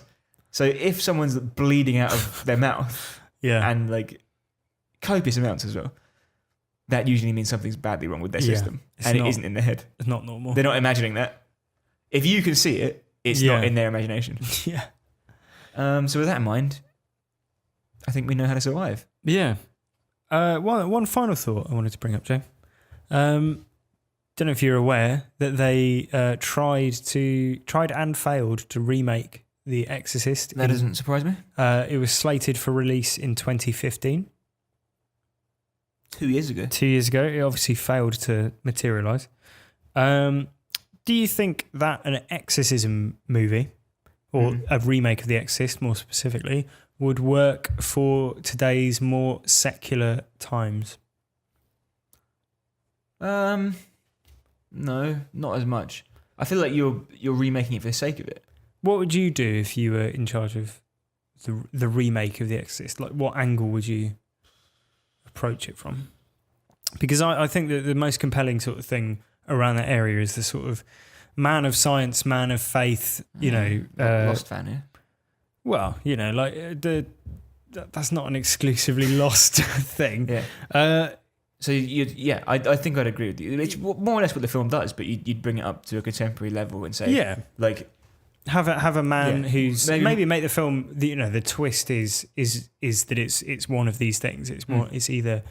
So if someone's bleeding out of their mouth and copious amounts as well, that usually means something's badly wrong with their system, and it isn't in their head. It's not normal. They're not imagining that. If you can see it, it's not in their imagination. Yeah. So with that in mind, I think we know how to survive. Yeah. One final thought I wanted to bring up, Jay. Don't know if you're aware that they tried and failed to remake The Exorcist. That doesn't surprise me. It was slated for release in 2015. 2 years ago. 2 years ago. It obviously failed to materialise. Do you think that an Exorcism movie, or a remake of The Exorcist more specifically, would work for today's more secular times? No, not as much. I feel like you're remaking it for the sake of it. What would you do if you were in charge of the remake of The Exorcist? Like, what angle would you approach it from? Because I think that the most compelling sort of thing around that area is the sort of man of science, man of faith, Lost fan, yeah. Well, that's not an exclusively Lost thing. Yeah. I think I'd agree with you. It's more or less what the film does, but you'd bring it up to a contemporary level and say, have a man who's maybe make the film. The twist is that it's one of these things. It's more. It's either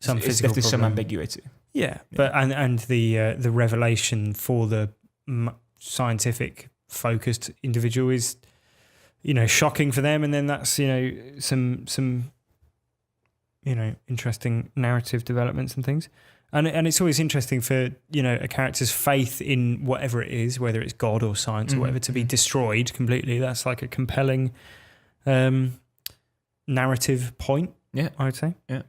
some physical problem. Some ambiguity. Yeah, but and the revelation for the scientific focused individual is, shocking for them, and then that's some interesting narrative developments and things, and it's always interesting for a character's faith in whatever it is, whether it's God or science or whatever, to be destroyed completely. That's like a compelling narrative point. Yeah, I would say. Yeah.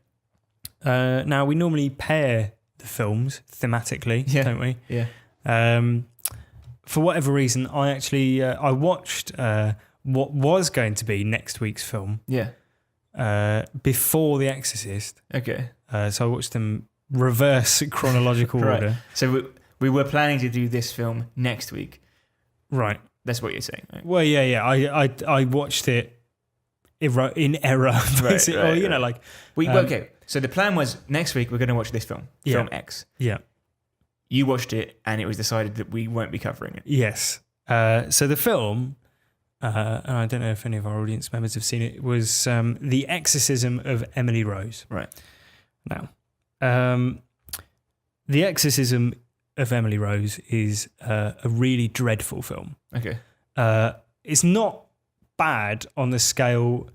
Now we normally pair the films thematically, don't we? Yeah. For whatever reason, I actually I watched what was going to be next week's film. Yeah. Before The Exorcist. Okay. So I watched them reverse chronological right. order. So we were planning to do this film next week. Right. That's what you're saying, right? Well, yeah. I watched it in error, basically. Right. Okay. So the plan was next week we're going to watch this film, film X. Yeah. You watched it, and it was decided that we won't be covering it. Yes. So the film, and I don't know if any of our audience members have seen it, was The Exorcism of Emily Rose. Right. Now, The Exorcism of Emily Rose is a really dreadful film. Okay. It's not bad on the scale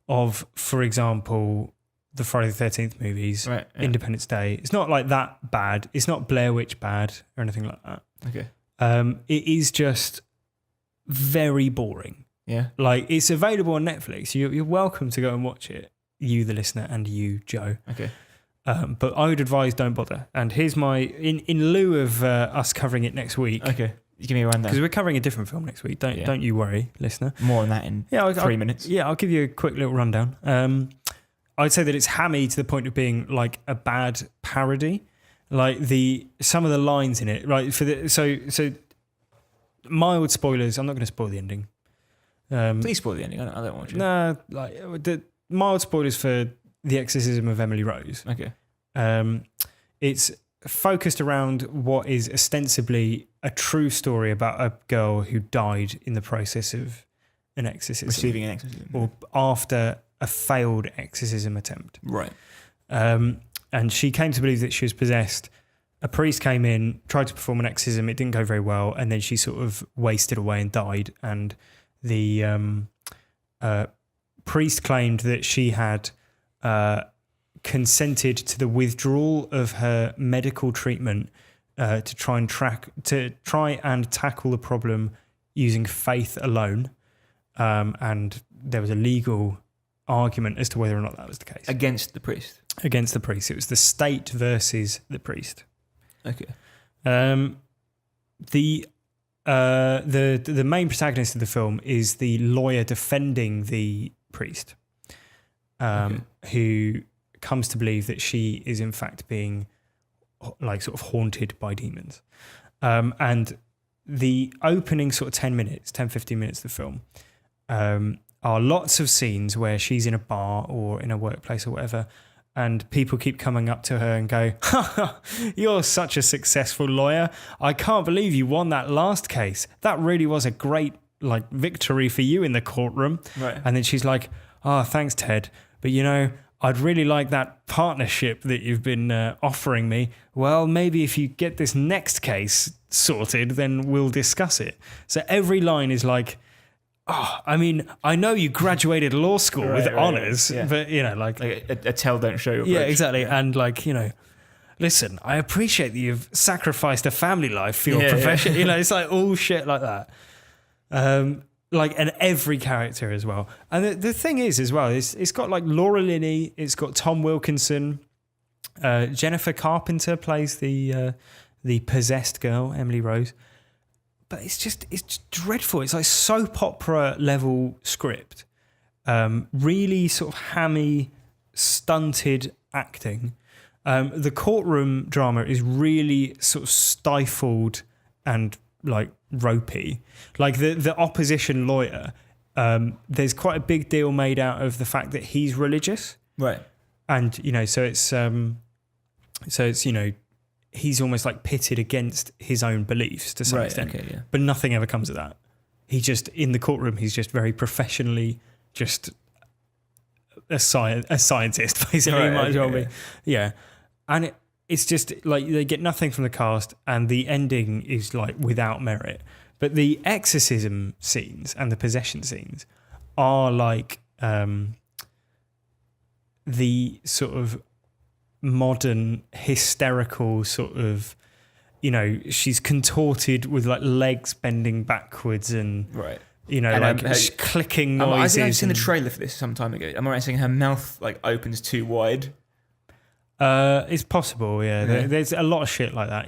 of, for example, the Friday the 13th movies, right, yeah. Independence Day. It's not like that bad. It's not Blair Witch bad or anything like that. Okay. It is just very boring. Yeah. Like, it's available on Netflix. You're welcome to go and watch it, you, the listener, and you, Joe. Okay. But I would advise don't bother. And here's my, in lieu of us covering it next week. Okay. You give me a rundown. Because we're covering a different film next week. Don't you worry, listener. More on that in 3 minutes. Yeah, I'll give you a quick little rundown. I'd say that it's hammy to the point of being like a bad parody. Like some of the lines in it, right? So mild spoilers. I'm not going to spoil the ending. Please spoil the ending. I don't want you. Nah, like the mild spoilers for The Exorcism of Emily Rose. Okay. It's focused around what is ostensibly a true story about a girl who died in the process of an exorcism. Receiving an exorcism. Or after a failed exorcism attempt. Right. And she came to believe that she was possessed. A priest came in, tried to perform an exorcism. It didn't go very well. And then she sort of wasted away and died. And the priest claimed that she had consented to the withdrawal of her medical treatment to try and tackle the problem using faith alone. And there was a legal argument as to whether or not that was the case. Against the priest? Against the priest. It was the state versus the priest. Okay. The main protagonist of the film is the lawyer defending the priest, who comes to believe that she is in fact being like sort of haunted by demons. And the opening sort of 15 minutes of the film are lots of scenes where she's in a bar or in a workplace or whatever, and people keep coming up to her and go, "You're such a successful lawyer. I can't believe you won that last case. That really was a great victory for you in the courtroom." Right. And then she's like, "Oh, thanks, Ted. But I'd really like that partnership that you've been offering me. Well, maybe if you get this next case sorted, then we'll discuss it." So every line is like, "Oh, I mean, I know you graduated law school with honours, but like a tell don't show approach." Yeah, exactly. Yeah. And listen, I appreciate that you've sacrificed a family life for your profession. Yeah. It's like all shit like that. And every character as well. And the thing is as well, it's got like Laura Linney, it's got Tom Wilkinson, Jennifer Carpenter plays the possessed girl, Emily Rose. but it's just dreadful. It's like soap opera level script, really sort of hammy, stunted acting. The courtroom drama is really sort of stifled and like ropey. Like the opposition lawyer, there's quite a big deal made out of the fact that he's religious, right? And so it's he's almost like pitted against his own beliefs to some extent. Okay, yeah. But nothing ever comes of that. He just, in the courtroom, he's just very professionally just a scientist, basically. Right, might as well okay, be. Yeah. And it's just like they get nothing from the cast, and the ending is like without merit. But the exorcism scenes and the possession scenes are like the sort of modern hysterical sort of, she's contorted with like legs bending backwards and right. Clicking noises. I think I've seen the trailer for this some time ago. Am I right saying her mouth like opens too wide? It's possible, yeah. There's a lot of shit like that,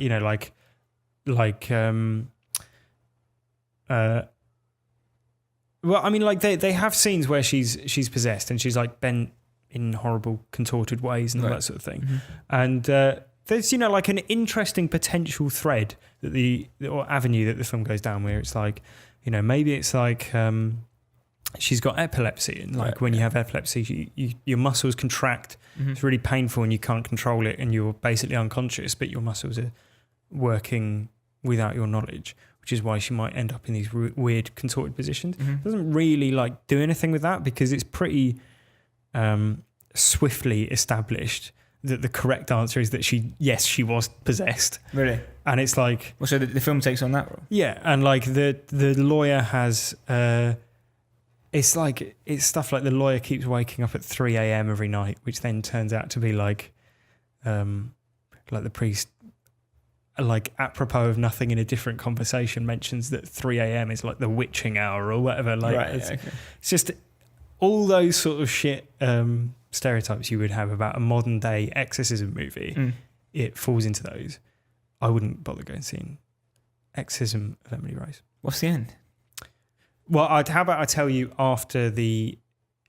well, I mean, like they have scenes where she's possessed and she's like bent in horrible contorted ways and all that sort of thing. Mm-hmm. And there's like an interesting potential thread that or avenue that the film goes down, where it's like, maybe it's like she's got epilepsy, and like when you have epilepsy, your muscles contract. Mm-hmm. It's really painful and you can't control it, and you're basically unconscious, but your muscles are working without your knowledge, which is why she might end up in these weird contorted positions. Mm-hmm. It doesn't really like do anything with that, because it's pretty swiftly established that the correct answer is that she was possessed. Really? And it's like, well, so the film takes on that role. Yeah, and like the lawyer has it's stuff like the lawyer keeps waking up at 3 a.m. every night, which then turns out to be like the priest, like apropos of nothing in a different conversation, mentions that 3 a.m. is like the witching hour or whatever. Like it's just all those sort of shit stereotypes you would have about a modern day exorcism movie. It falls into those. I wouldn't bother going and seeing Exorcism of Emily Rose. What's the end? Well, how about I tell you after the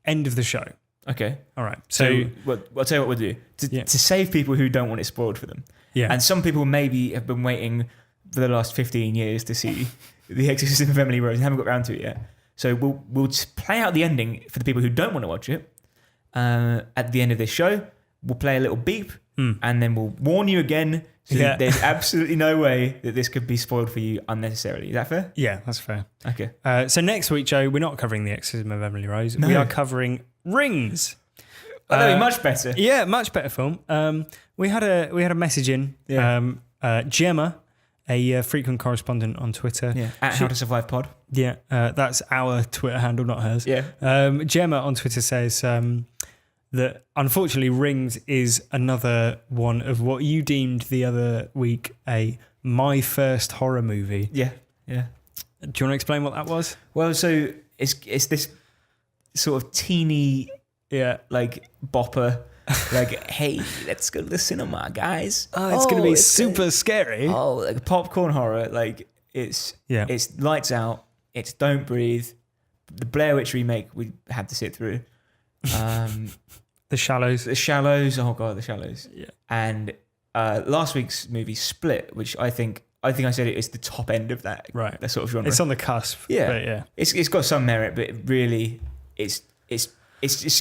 end of the show? Okay. All right. So I'll tell you what we'll do. To save people who don't want it spoiled for them. Yeah. And some people maybe have been waiting for the last 15 years to see The Exorcism of Emily Rose and haven't got around to it yet. So we'll play out the ending for the people who don't want to watch it. At the end of this show, we'll play a little beep, and then we'll warn you again. So there's absolutely no way that this could be spoiled for you unnecessarily. Is that fair? Yeah, that's fair. Okay. So next week, Joe, we're not covering The Exorcism of Emily Rose. No. We are covering Rings. Oh, that'd be much better. Yeah, much better film. We had a message in. Yeah. Gemma, a frequent correspondent on Twitter. Yeah. At HowToSurvivePod. Yeah, that's our Twitter handle, not hers. Yeah. Gemma on Twitter says that unfortunately Rings is another one of what you deemed the other week a my first horror movie. Yeah. Yeah. Do you want to explain what that was? Well, so it's this sort of teeny, like bopper, like, hey, let's go to the cinema, guys. Oh, it's going to be super scary. Oh, like popcorn horror. Like it's lights out. It's Don't Breathe. The Blair Witch remake we had to sit through. The Shallows. The Shallows. Oh god, The Shallows. Yeah. And last week's movie Split, which I think I said it is the top end of that. Right. That sort of genre. It's on the cusp. Yeah. But yeah. It's got some merit, but really it's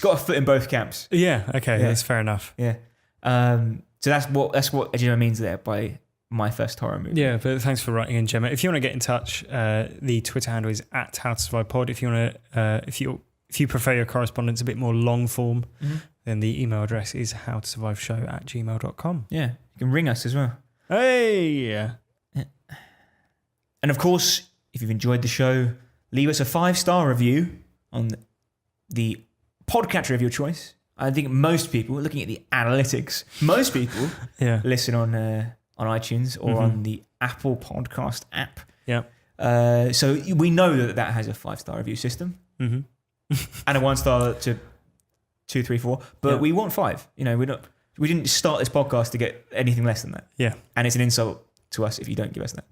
got a foot in both camps. Yeah. Okay. Yeah. That's fair enough. Yeah. So that's what Gemma means there by my first horror movie. Yeah, but thanks for writing in, Gemma. If you want to get in touch, the Twitter handle is at HowToSurvivePod. If you want to, if you prefer your correspondence a bit more long form, then the email address is howtosurviveshow@gmail.com. Yeah, you can ring us as well. Hey, yeah. And of course, if you've enjoyed the show, leave us a 5-star review on the podcatcher of your choice. I think most people, looking at the analytics, most people listen on iTunes or on the Apple Podcast app. Yeah. So we know that has a 5-star review system and a 1-star to 2, 3, 4. But we want 5. You know, we didn't start this podcast to get anything less than that. Yeah. And it's an insult to us if you don't give us that.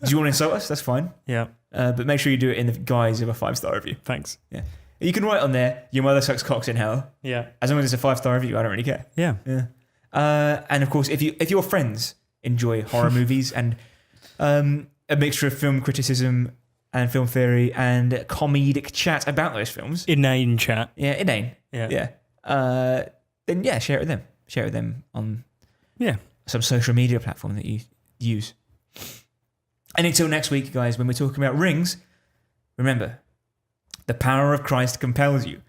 Do you want to insult us? That's fine. Yeah. But make sure you do it in the guise of a 5-star review. Thanks. Yeah. You can write on there, your mother sucks cocks in hell. Yeah. As long as it's a 5-star review, I don't really care. Yeah. Yeah. And of course, if your friends enjoy horror movies and a mixture of film criticism and film theory and comedic chat about those films. Inane chat. Yeah, inane. Yeah. Then yeah, share it with them. Share it with them on some social media platform that you use. And until next week, guys, when we're talking about rings, remember, the power of Christ compels you.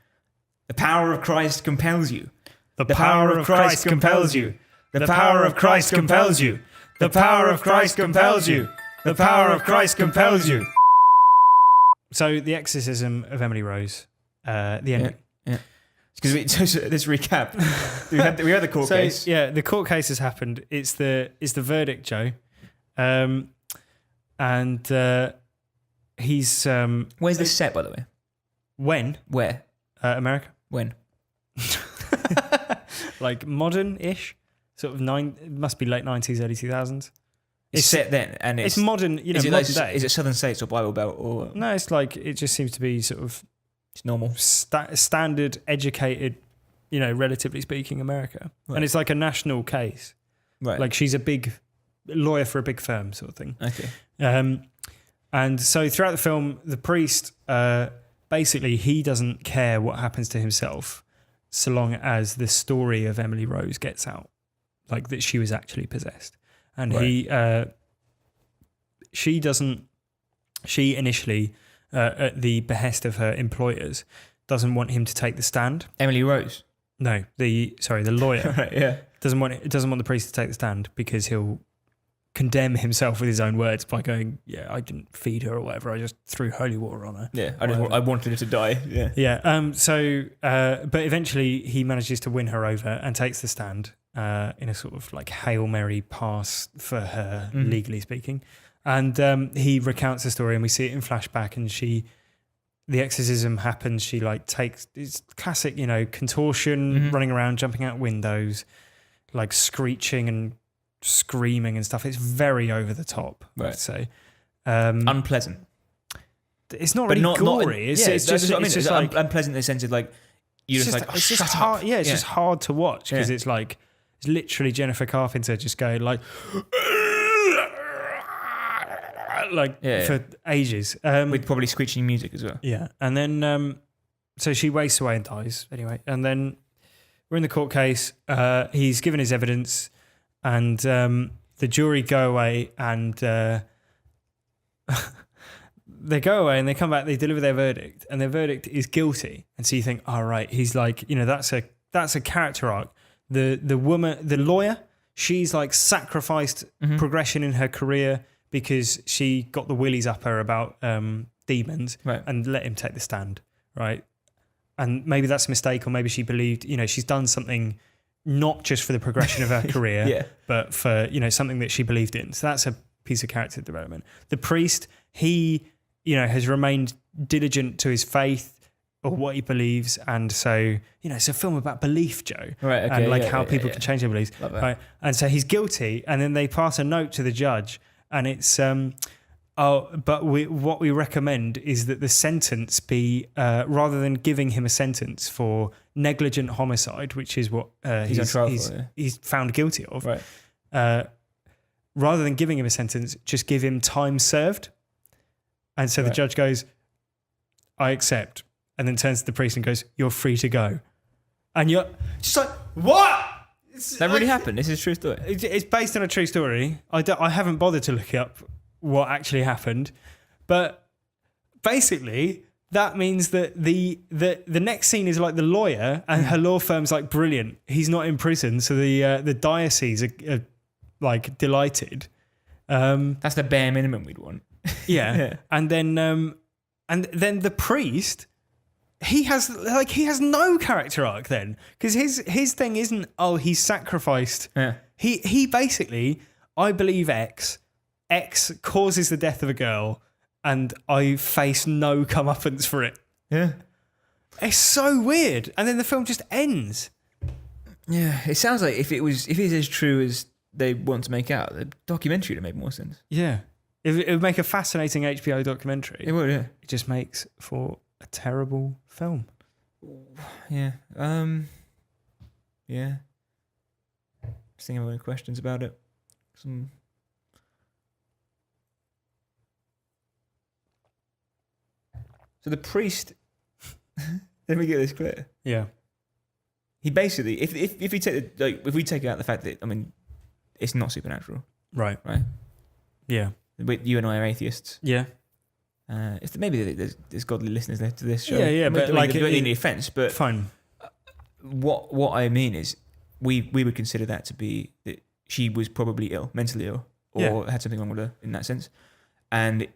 The power of Christ compels you. The power of Christ compels you. The power of Christ compels you. The power of Christ compels you. The power of Christ compels you. So, the exorcism of Emily Rose. The ending. Yeah. Because let's recap. we had the court case. Yeah, the court case has happened. It's the verdict, Joe. And he's. Where's this set, by the way? When? Where? America. When? Like modern-ish, sort of it must be late 90s, early 2000s. It's set then, and it's modern. Modern day. Is it Southern States or Bible Belt or? No, it's like it just seems to be sort of. It's normal, standard, educated, relatively speaking, America, and it's like a national case. Right. Like she's a big lawyer for a big firm, sort of thing. Okay. And so throughout the film, the priest basically he doesn't care what happens to himself, so long as the story of Emily Rose gets out, like that she was actually possessed. And she initially, at the behest of her employers, doesn't want him to take the stand. Emily Rose? No, the lawyer. Right, yeah. Doesn't want the priest to take the stand because he'll condemn himself with his own words by going, yeah, I didn't feed her or whatever, I just threw holy water on her. Yeah, I wanted her to die. Yeah. Yeah. But eventually he manages to win her over and takes the stand in a sort of like Hail Mary pass for her, legally speaking. And he recounts the story and we see it in flashback, and the exorcism happens. She like takes, it's classic, contortion, running around, jumping out windows, like screeching and screaming and stuff. It's very over the top, right. I'd say. Unpleasant. It's not really gory. It's just like unpleasant in the sense of like it's just hard. Yeah, it's just hard to watch because it's like it's literally Jennifer Carpenter just going like for ages with probably screeching music as well. Yeah, and then so she wastes away and dies anyway, and then we're in the court case. He's given his evidence, and the jury go away and. They go away and they come back, they deliver their verdict, and their verdict is guilty. And so you think, all right, he's like, that's a character arc. The woman, the lawyer, she's like sacrificed progression in her career because she got the willies up her about demons, right, and let him take the stand, right? And maybe that's a mistake, or maybe she believed, she's done something not just for the progression of her career, but for, something that she believed in. So that's a piece of character development. The priest, he... has remained diligent to his faith or what he believes. And so, it's a film about belief, Joe. Right, okay, and how people can change their beliefs. Right. And so he's guilty. And then they pass a note to the judge. And it's, what we recommend is that the sentence be, rather than giving him a sentence for negligent homicide, which is what he's found guilty of, right. Rather than giving him a sentence, just give him time served. And so the judge goes, I accept. And then turns to the priest and goes, you're free to go. And you're just like, what? That really happened? This is a true story? It's based on a true story. I haven't bothered to look up what actually happened. But basically, that means that the next scene is like the lawyer and her law firm's like, brilliant. He's not in prison. So the diocese are like delighted. That's the bare minimum we'd want. Yeah. And then the priest, he has no character arc then, because his thing isn't, he's sacrificed. Yeah. He basically, I believe X causes the death of a girl, and I face no comeuppance for it. Yeah. It's so weird. And then the film just ends. Yeah. It sounds like if it's as true as they want to make out, the documentary would have made more sense. Yeah. It would make a fascinating HBO documentary. It would, yeah. It just makes for a terrible film. Yeah. Yeah. Just thinking of any questions about it. So the priest, let me get this clear. Yeah. He basically, if we take if we take out the fact that, I mean, it's not supernatural, Right. Yeah. You and I are atheists. Yeah. Maybe there's godly listeners there to this show. Yeah. But like, any offense, but fine. What I mean is, we would consider that to be that she was probably ill, mentally ill, or had something wrong with her in that sense, and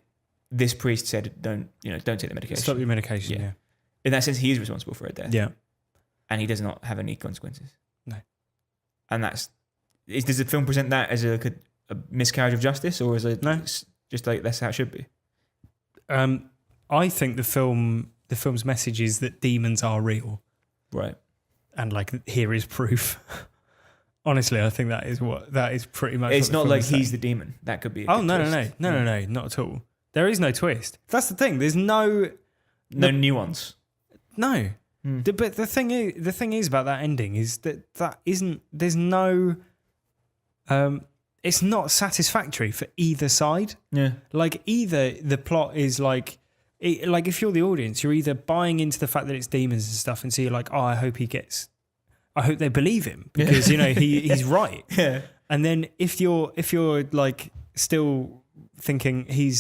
this priest said, "Don't take the medication. Stop your medication." Yeah. In that sense, he is responsible for her death. Yeah. And he does not have any consequences. No. And does the film present that as a miscarriage of justice, or is it just like that's how it should be? I think the film's message is that demons are real. Right. And like, here is proof. Honestly, I think that is pretty much. It's not like he's the demon. That could be. No, not at all. There is no twist. That's the thing. There's no nuance. No. But the thing is about that ending is that isn't. There's no. It's not satisfactory for either side. Yeah. Like, either the plot is like if you're the audience, you're either buying into the fact that it's demons and stuff, and so you're like, oh, I hope they believe him because he's right. Yeah. And then if you're like still thinking he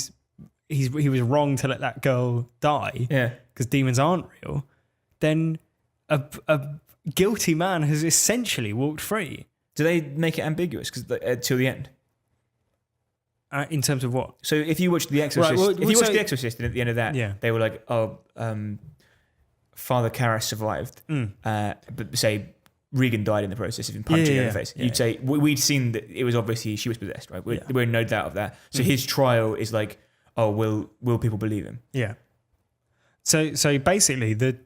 was wrong to let that girl die. Yeah. Because demons aren't real, then a guilty man has essentially walked free. Do they make it ambiguous till the end? In terms of what? So if you watch The Exorcist, The Exorcist, and at the end of that, they were like, "Oh, Father Karras survived," but say Regan died in the process of him punching her in the face. You'd say we'd seen that it was obviously she was possessed, right? We're in no doubt of that. So his trial is like, oh, will people believe him? Yeah. So basically, the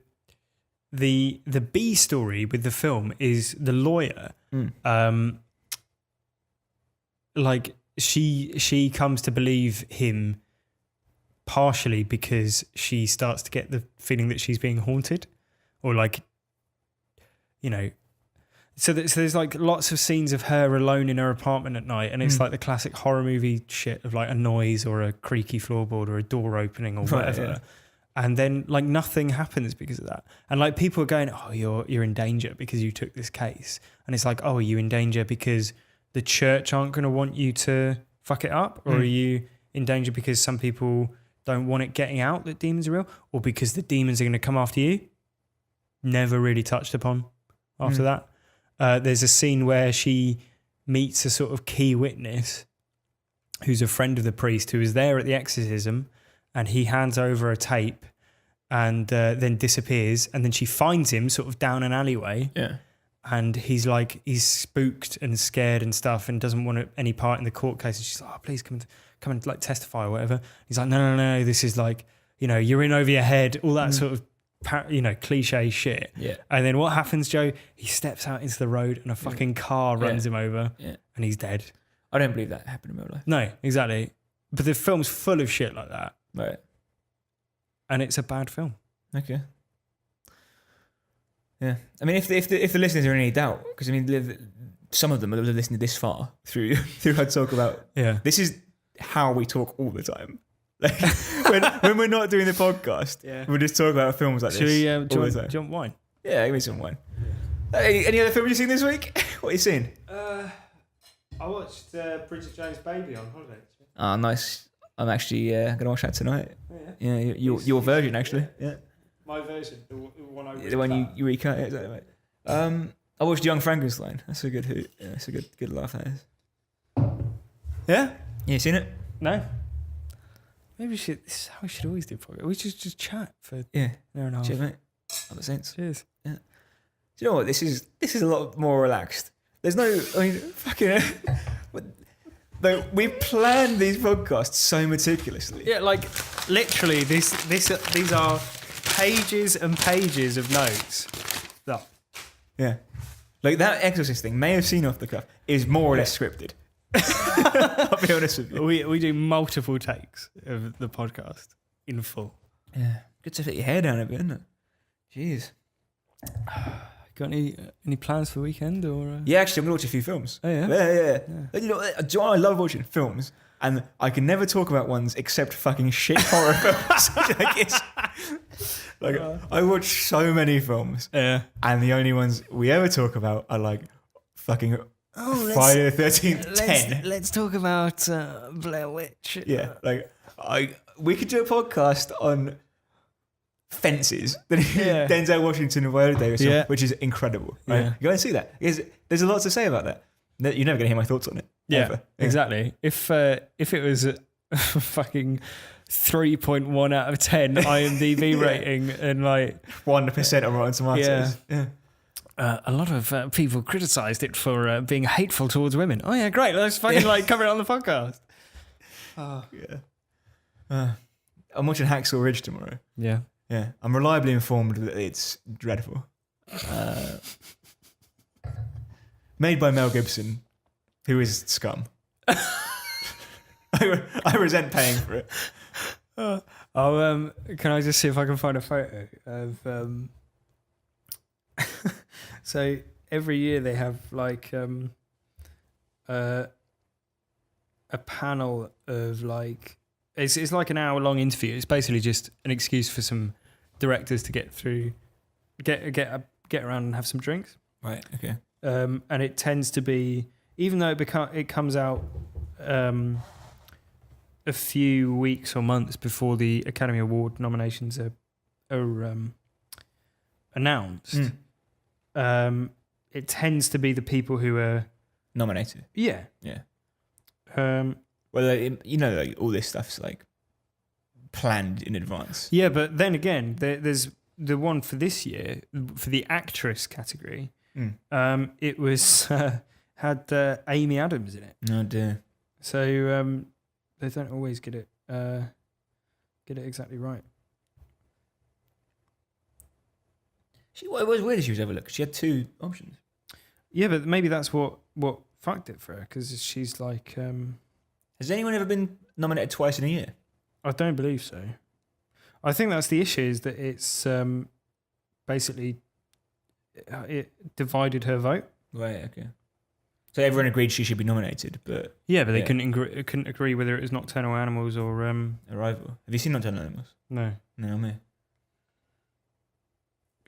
B story with the film is the lawyer. Like, she comes to believe him partially because she starts to get the feeling that she's being haunted, or like, so there's like lots of scenes of her alone in her apartment at night, and it's like the classic horror movie shit of like a noise or a creaky floorboard or a door opening or whatever. Right, yeah. And then like nothing happens because of that. And like people are going, oh, you're in danger because you took this case. And it's like, oh, are you in danger because the church aren't going to want you to fuck it up? Or are you in danger because some people don't want it getting out that demons are real? Or because the demons are going to come after you? Never really touched upon after that. There's a scene where she meets a sort of key witness who's a friend of the priest who was there at the exorcism, and he hands over a tape and then disappears, and then she finds him sort of down an alleyway. Yeah. And he's spooked and scared and stuff and doesn't want any part in the court case. And she's like, oh, please come and like testify or whatever. He's like, no, this is like, you're in over your head, all that sort of, cliche shit. Yeah. And then what happens, Joe? He steps out into the road and a fucking car runs him over and he's dead. I don't believe that happened in real life. No, exactly. But the film's full of shit like that. Right. And it's a bad film. Okay. Yeah. I mean, if the listeners are in any doubt, because I mean, some of them have listened this far through our talk about. Yeah. This is how we talk all the time. Like, when we're not doing the podcast, we just talk about films like this. Do you want wine? Yeah, give me some wine. Hey, any other films you've seen this week? What are you seeing? I watched Bridget Jones' Baby on holiday. Oh, nice. I'm actually going to watch that tonight. Oh, yeah. Your version, actually. Yeah. My version, the one I recut. The one you recut, yeah, exactly right. I watched Young Frankenstein. That's a good hoot. Yeah, it's a good laugh, that is. Yeah? You seen it? No. Maybe this is how we should always do podcast. We should just chat for an hour and a half. Cheers, mate. That makes sense. Cheers. Yeah. Do you know what? This is a lot more relaxed. There's no, fucking... We've planned these podcasts so meticulously. Yeah, like literally, these are pages and pages of notes. Yeah, like that Exorcist thing may have seen off the cuff is more or less scripted. I'll be honest with you. We do multiple takes of the podcast in full. Yeah. Good to fit your hair down a bit, isn't it? Jeez. Got any plans for the weekend? Or Yeah, actually, I'm going to watch a few films. Oh, yeah? Yeah. You know, do you know what I love watching films? And I can never talk about ones except fucking shit horror films. I watch so many films. Yeah. And the only ones we ever talk about are like fucking Friday the 13th 10. Let's talk about Blair Witch. Yeah. We could do a podcast on Fences that Denzel Washington and Viola Davis, which is incredible. Right? Yeah. Go and see that. There's a lot to say about that. You're never going to hear my thoughts on it. Yeah, ever. Exactly. If it was a fucking 3.1 out of 10 IMDb rating and like 1% on Rotten Tomatoes. Yeah. A lot of people criticised it for being hateful towards women. Oh yeah, great. Let's fucking cover it on the podcast. Oh yeah. I'm watching Hacksaw Ridge tomorrow. Yeah. Yeah. I'm reliably informed that it's dreadful. Made by Mel Gibson, who is scum. I resent paying for it. Can I just see if I can find a photo of? So every year they have like a panel of like it's like an hour-long interview. It's basically just an excuse for some directors to get around and have some drinks. Right. Okay. And it tends to be, even though it comes out a few weeks or months before the Academy Award nominations are announced, it tends to be the people who are nominated. Yeah. Yeah. Well, all this stuff's like planned in advance. Yeah, but then again, there's the one for this year for the actress category. It was had Amy Adams in it. Oh dear. So they don't always get it exactly right. It was weird she was overlooked. She had two options. Yeah, but maybe that's what fucked it for her, because she's like. Has anyone ever been nominated twice in a year? I don't believe so. I think that's the issue, is that it's basically it divided her vote. Right. Okay. So everyone agreed she should be nominated, but yeah, but they couldn't agree whether it was Nocturnal Animals or Arrival. Have you seen Nocturnal Animals? No. No, me.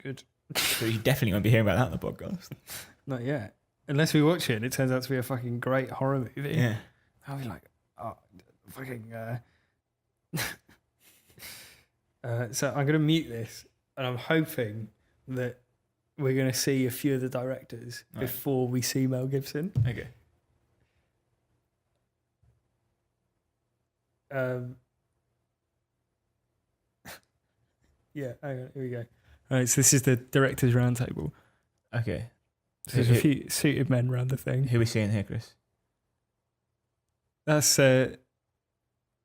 Good. So you definitely won't be hearing about that on the podcast. Not yet. Unless we watch it and it turns out to be a fucking great horror movie. Yeah. I'll be like, oh, fucking. So I'm going to mute this, and I'm hoping that we're going to see a few of the directors before we see Mel Gibson. Okay. Yeah, hang on, here we go. All right, so this is the directors' roundtable. Okay. So there's a few suited men around the thing. Who are we seeing here, Chris? That's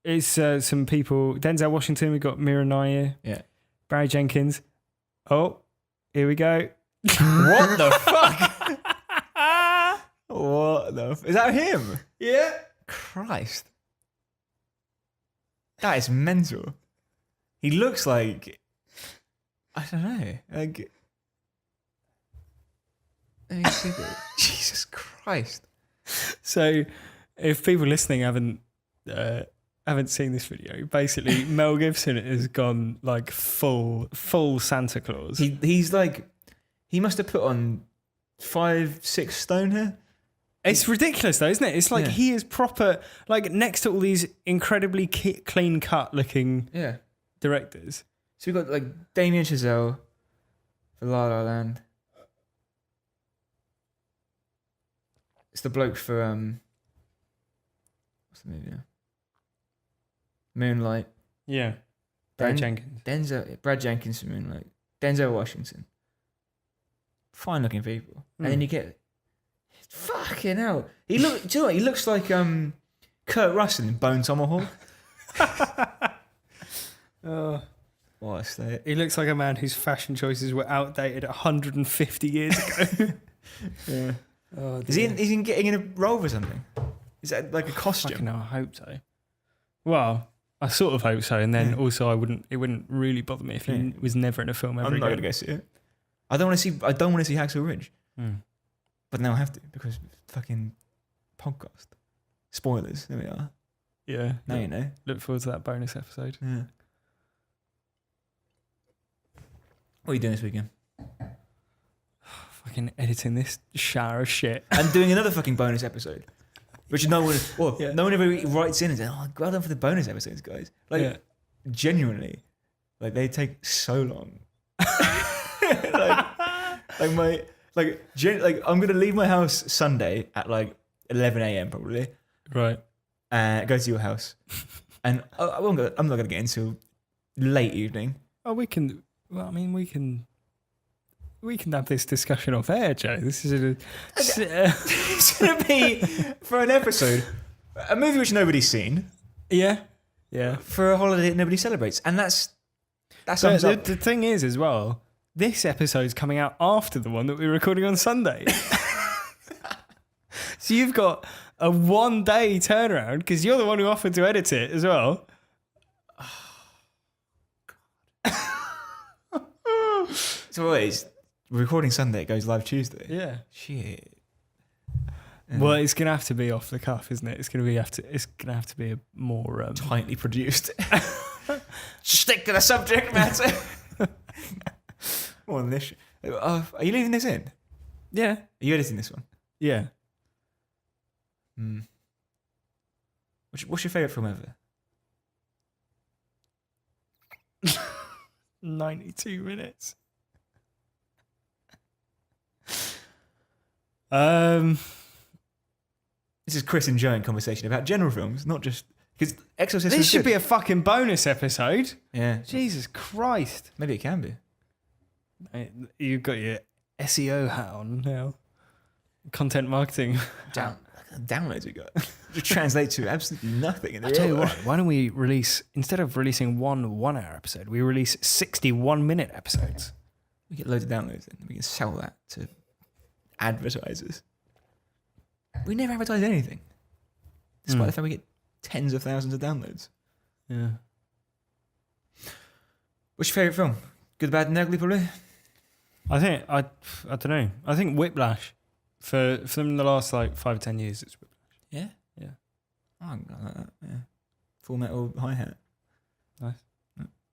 it's some people. Denzel Washington. We've got Mira Nair. Yeah. Barry Jenkins. Oh, here we go. What the fuck? What the? Is that him? Yeah. Christ. That is mental. He looks like, I don't know. Like, let me see that. Jesus Christ. So, if people listening haven't seen this video, basically Mel Gibson has gone like full Santa Claus. He's like, he must have put on 5-6 stone here. It's ridiculous though, isn't it? It's like he is proper, like next to all these incredibly clean cut looking directors. So we've got like Damien Chazelle for La La Land. It's the bloke for what's the movie now? Moonlight. Yeah. Brad Jenkins. Brad Jenkins for Moonlight. Denzel Washington. Fine looking people. And then you get fucking hell. Do you know what? He looks like Kurt Russell in Bone Tomahawk. Oh. What a state. He looks like a man whose fashion choices were outdated 150 years ago. Yeah. Oh, is he getting in a role for something? Is that like a costume? Fucking hell, I hope so. Well, I sort of hope so, and then also it wouldn't really bother me if he was never in a film ever I'm again. not going to go see it. I don't want to see Hacksaw Ridge. But now I have to because fucking podcast. Spoilers. There we are. Yeah. Now you know. Look forward to that bonus episode. Yeah. What are you doing this weekend? Fucking editing this shower of shit. And doing another fucking bonus episode. Which no one ever writes in and says, well done for the bonus episodes, guys. Like, genuinely, like, they take so long. I'm going to leave my house Sunday at like 11 a.m. probably. Right. And go to your house. And I'm not going to get until late evening. Oh, we can have this discussion off air, Joe. This is it's going to be for an episode, a movie which nobody's seen. Yeah. For a holiday that nobody celebrates, and that's the thing is as well. This episode's coming out after the one that we're recording on Sunday, so you've got a 1 day turnaround because you're the one who offered to edit it as well. So always recording Sunday, it goes live Tuesday. Yeah. Shit. Well, it's gonna have to be off the cuff, isn't it? It's gonna have to be a more tightly produced. Stick to the subject matter. More than this. Are you leaving this in? Yeah. Are you editing this one? Yeah. What's your favourite film ever? 92 minutes. This is Chris and Joe in conversation about general films, not just because Exorcist. This should be a fucking bonus episode. Yeah. Jesus Christ. Maybe it can be. You've got your SEO hat on now. Content marketing. Downloads we got. Just translate to absolutely nothing. In the I tell you what, why don't we release, instead of releasing one 1 hour episode, we release 61 minute episodes. We get loads of downloads and we can sell that to advertisers. We never advertise anything. Despite the fact we get tens of thousands of downloads. Yeah. What's your favourite film? Good, Bad and Ugly, probably? I don't know. I think Whiplash. For them in the last like 5 or 10 years, it's Whiplash. Yeah? Yeah. Oh, I like that, yeah. Full Metal hi-hat. Nice.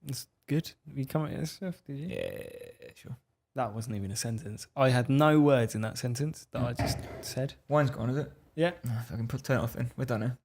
It's good. You come up with this stuff, did you? Yeah, sure. That wasn't even a sentence. I had no words in that sentence that I just said. Wine's gone, is it? Yeah. Oh, if I can turn it off then. We're done now.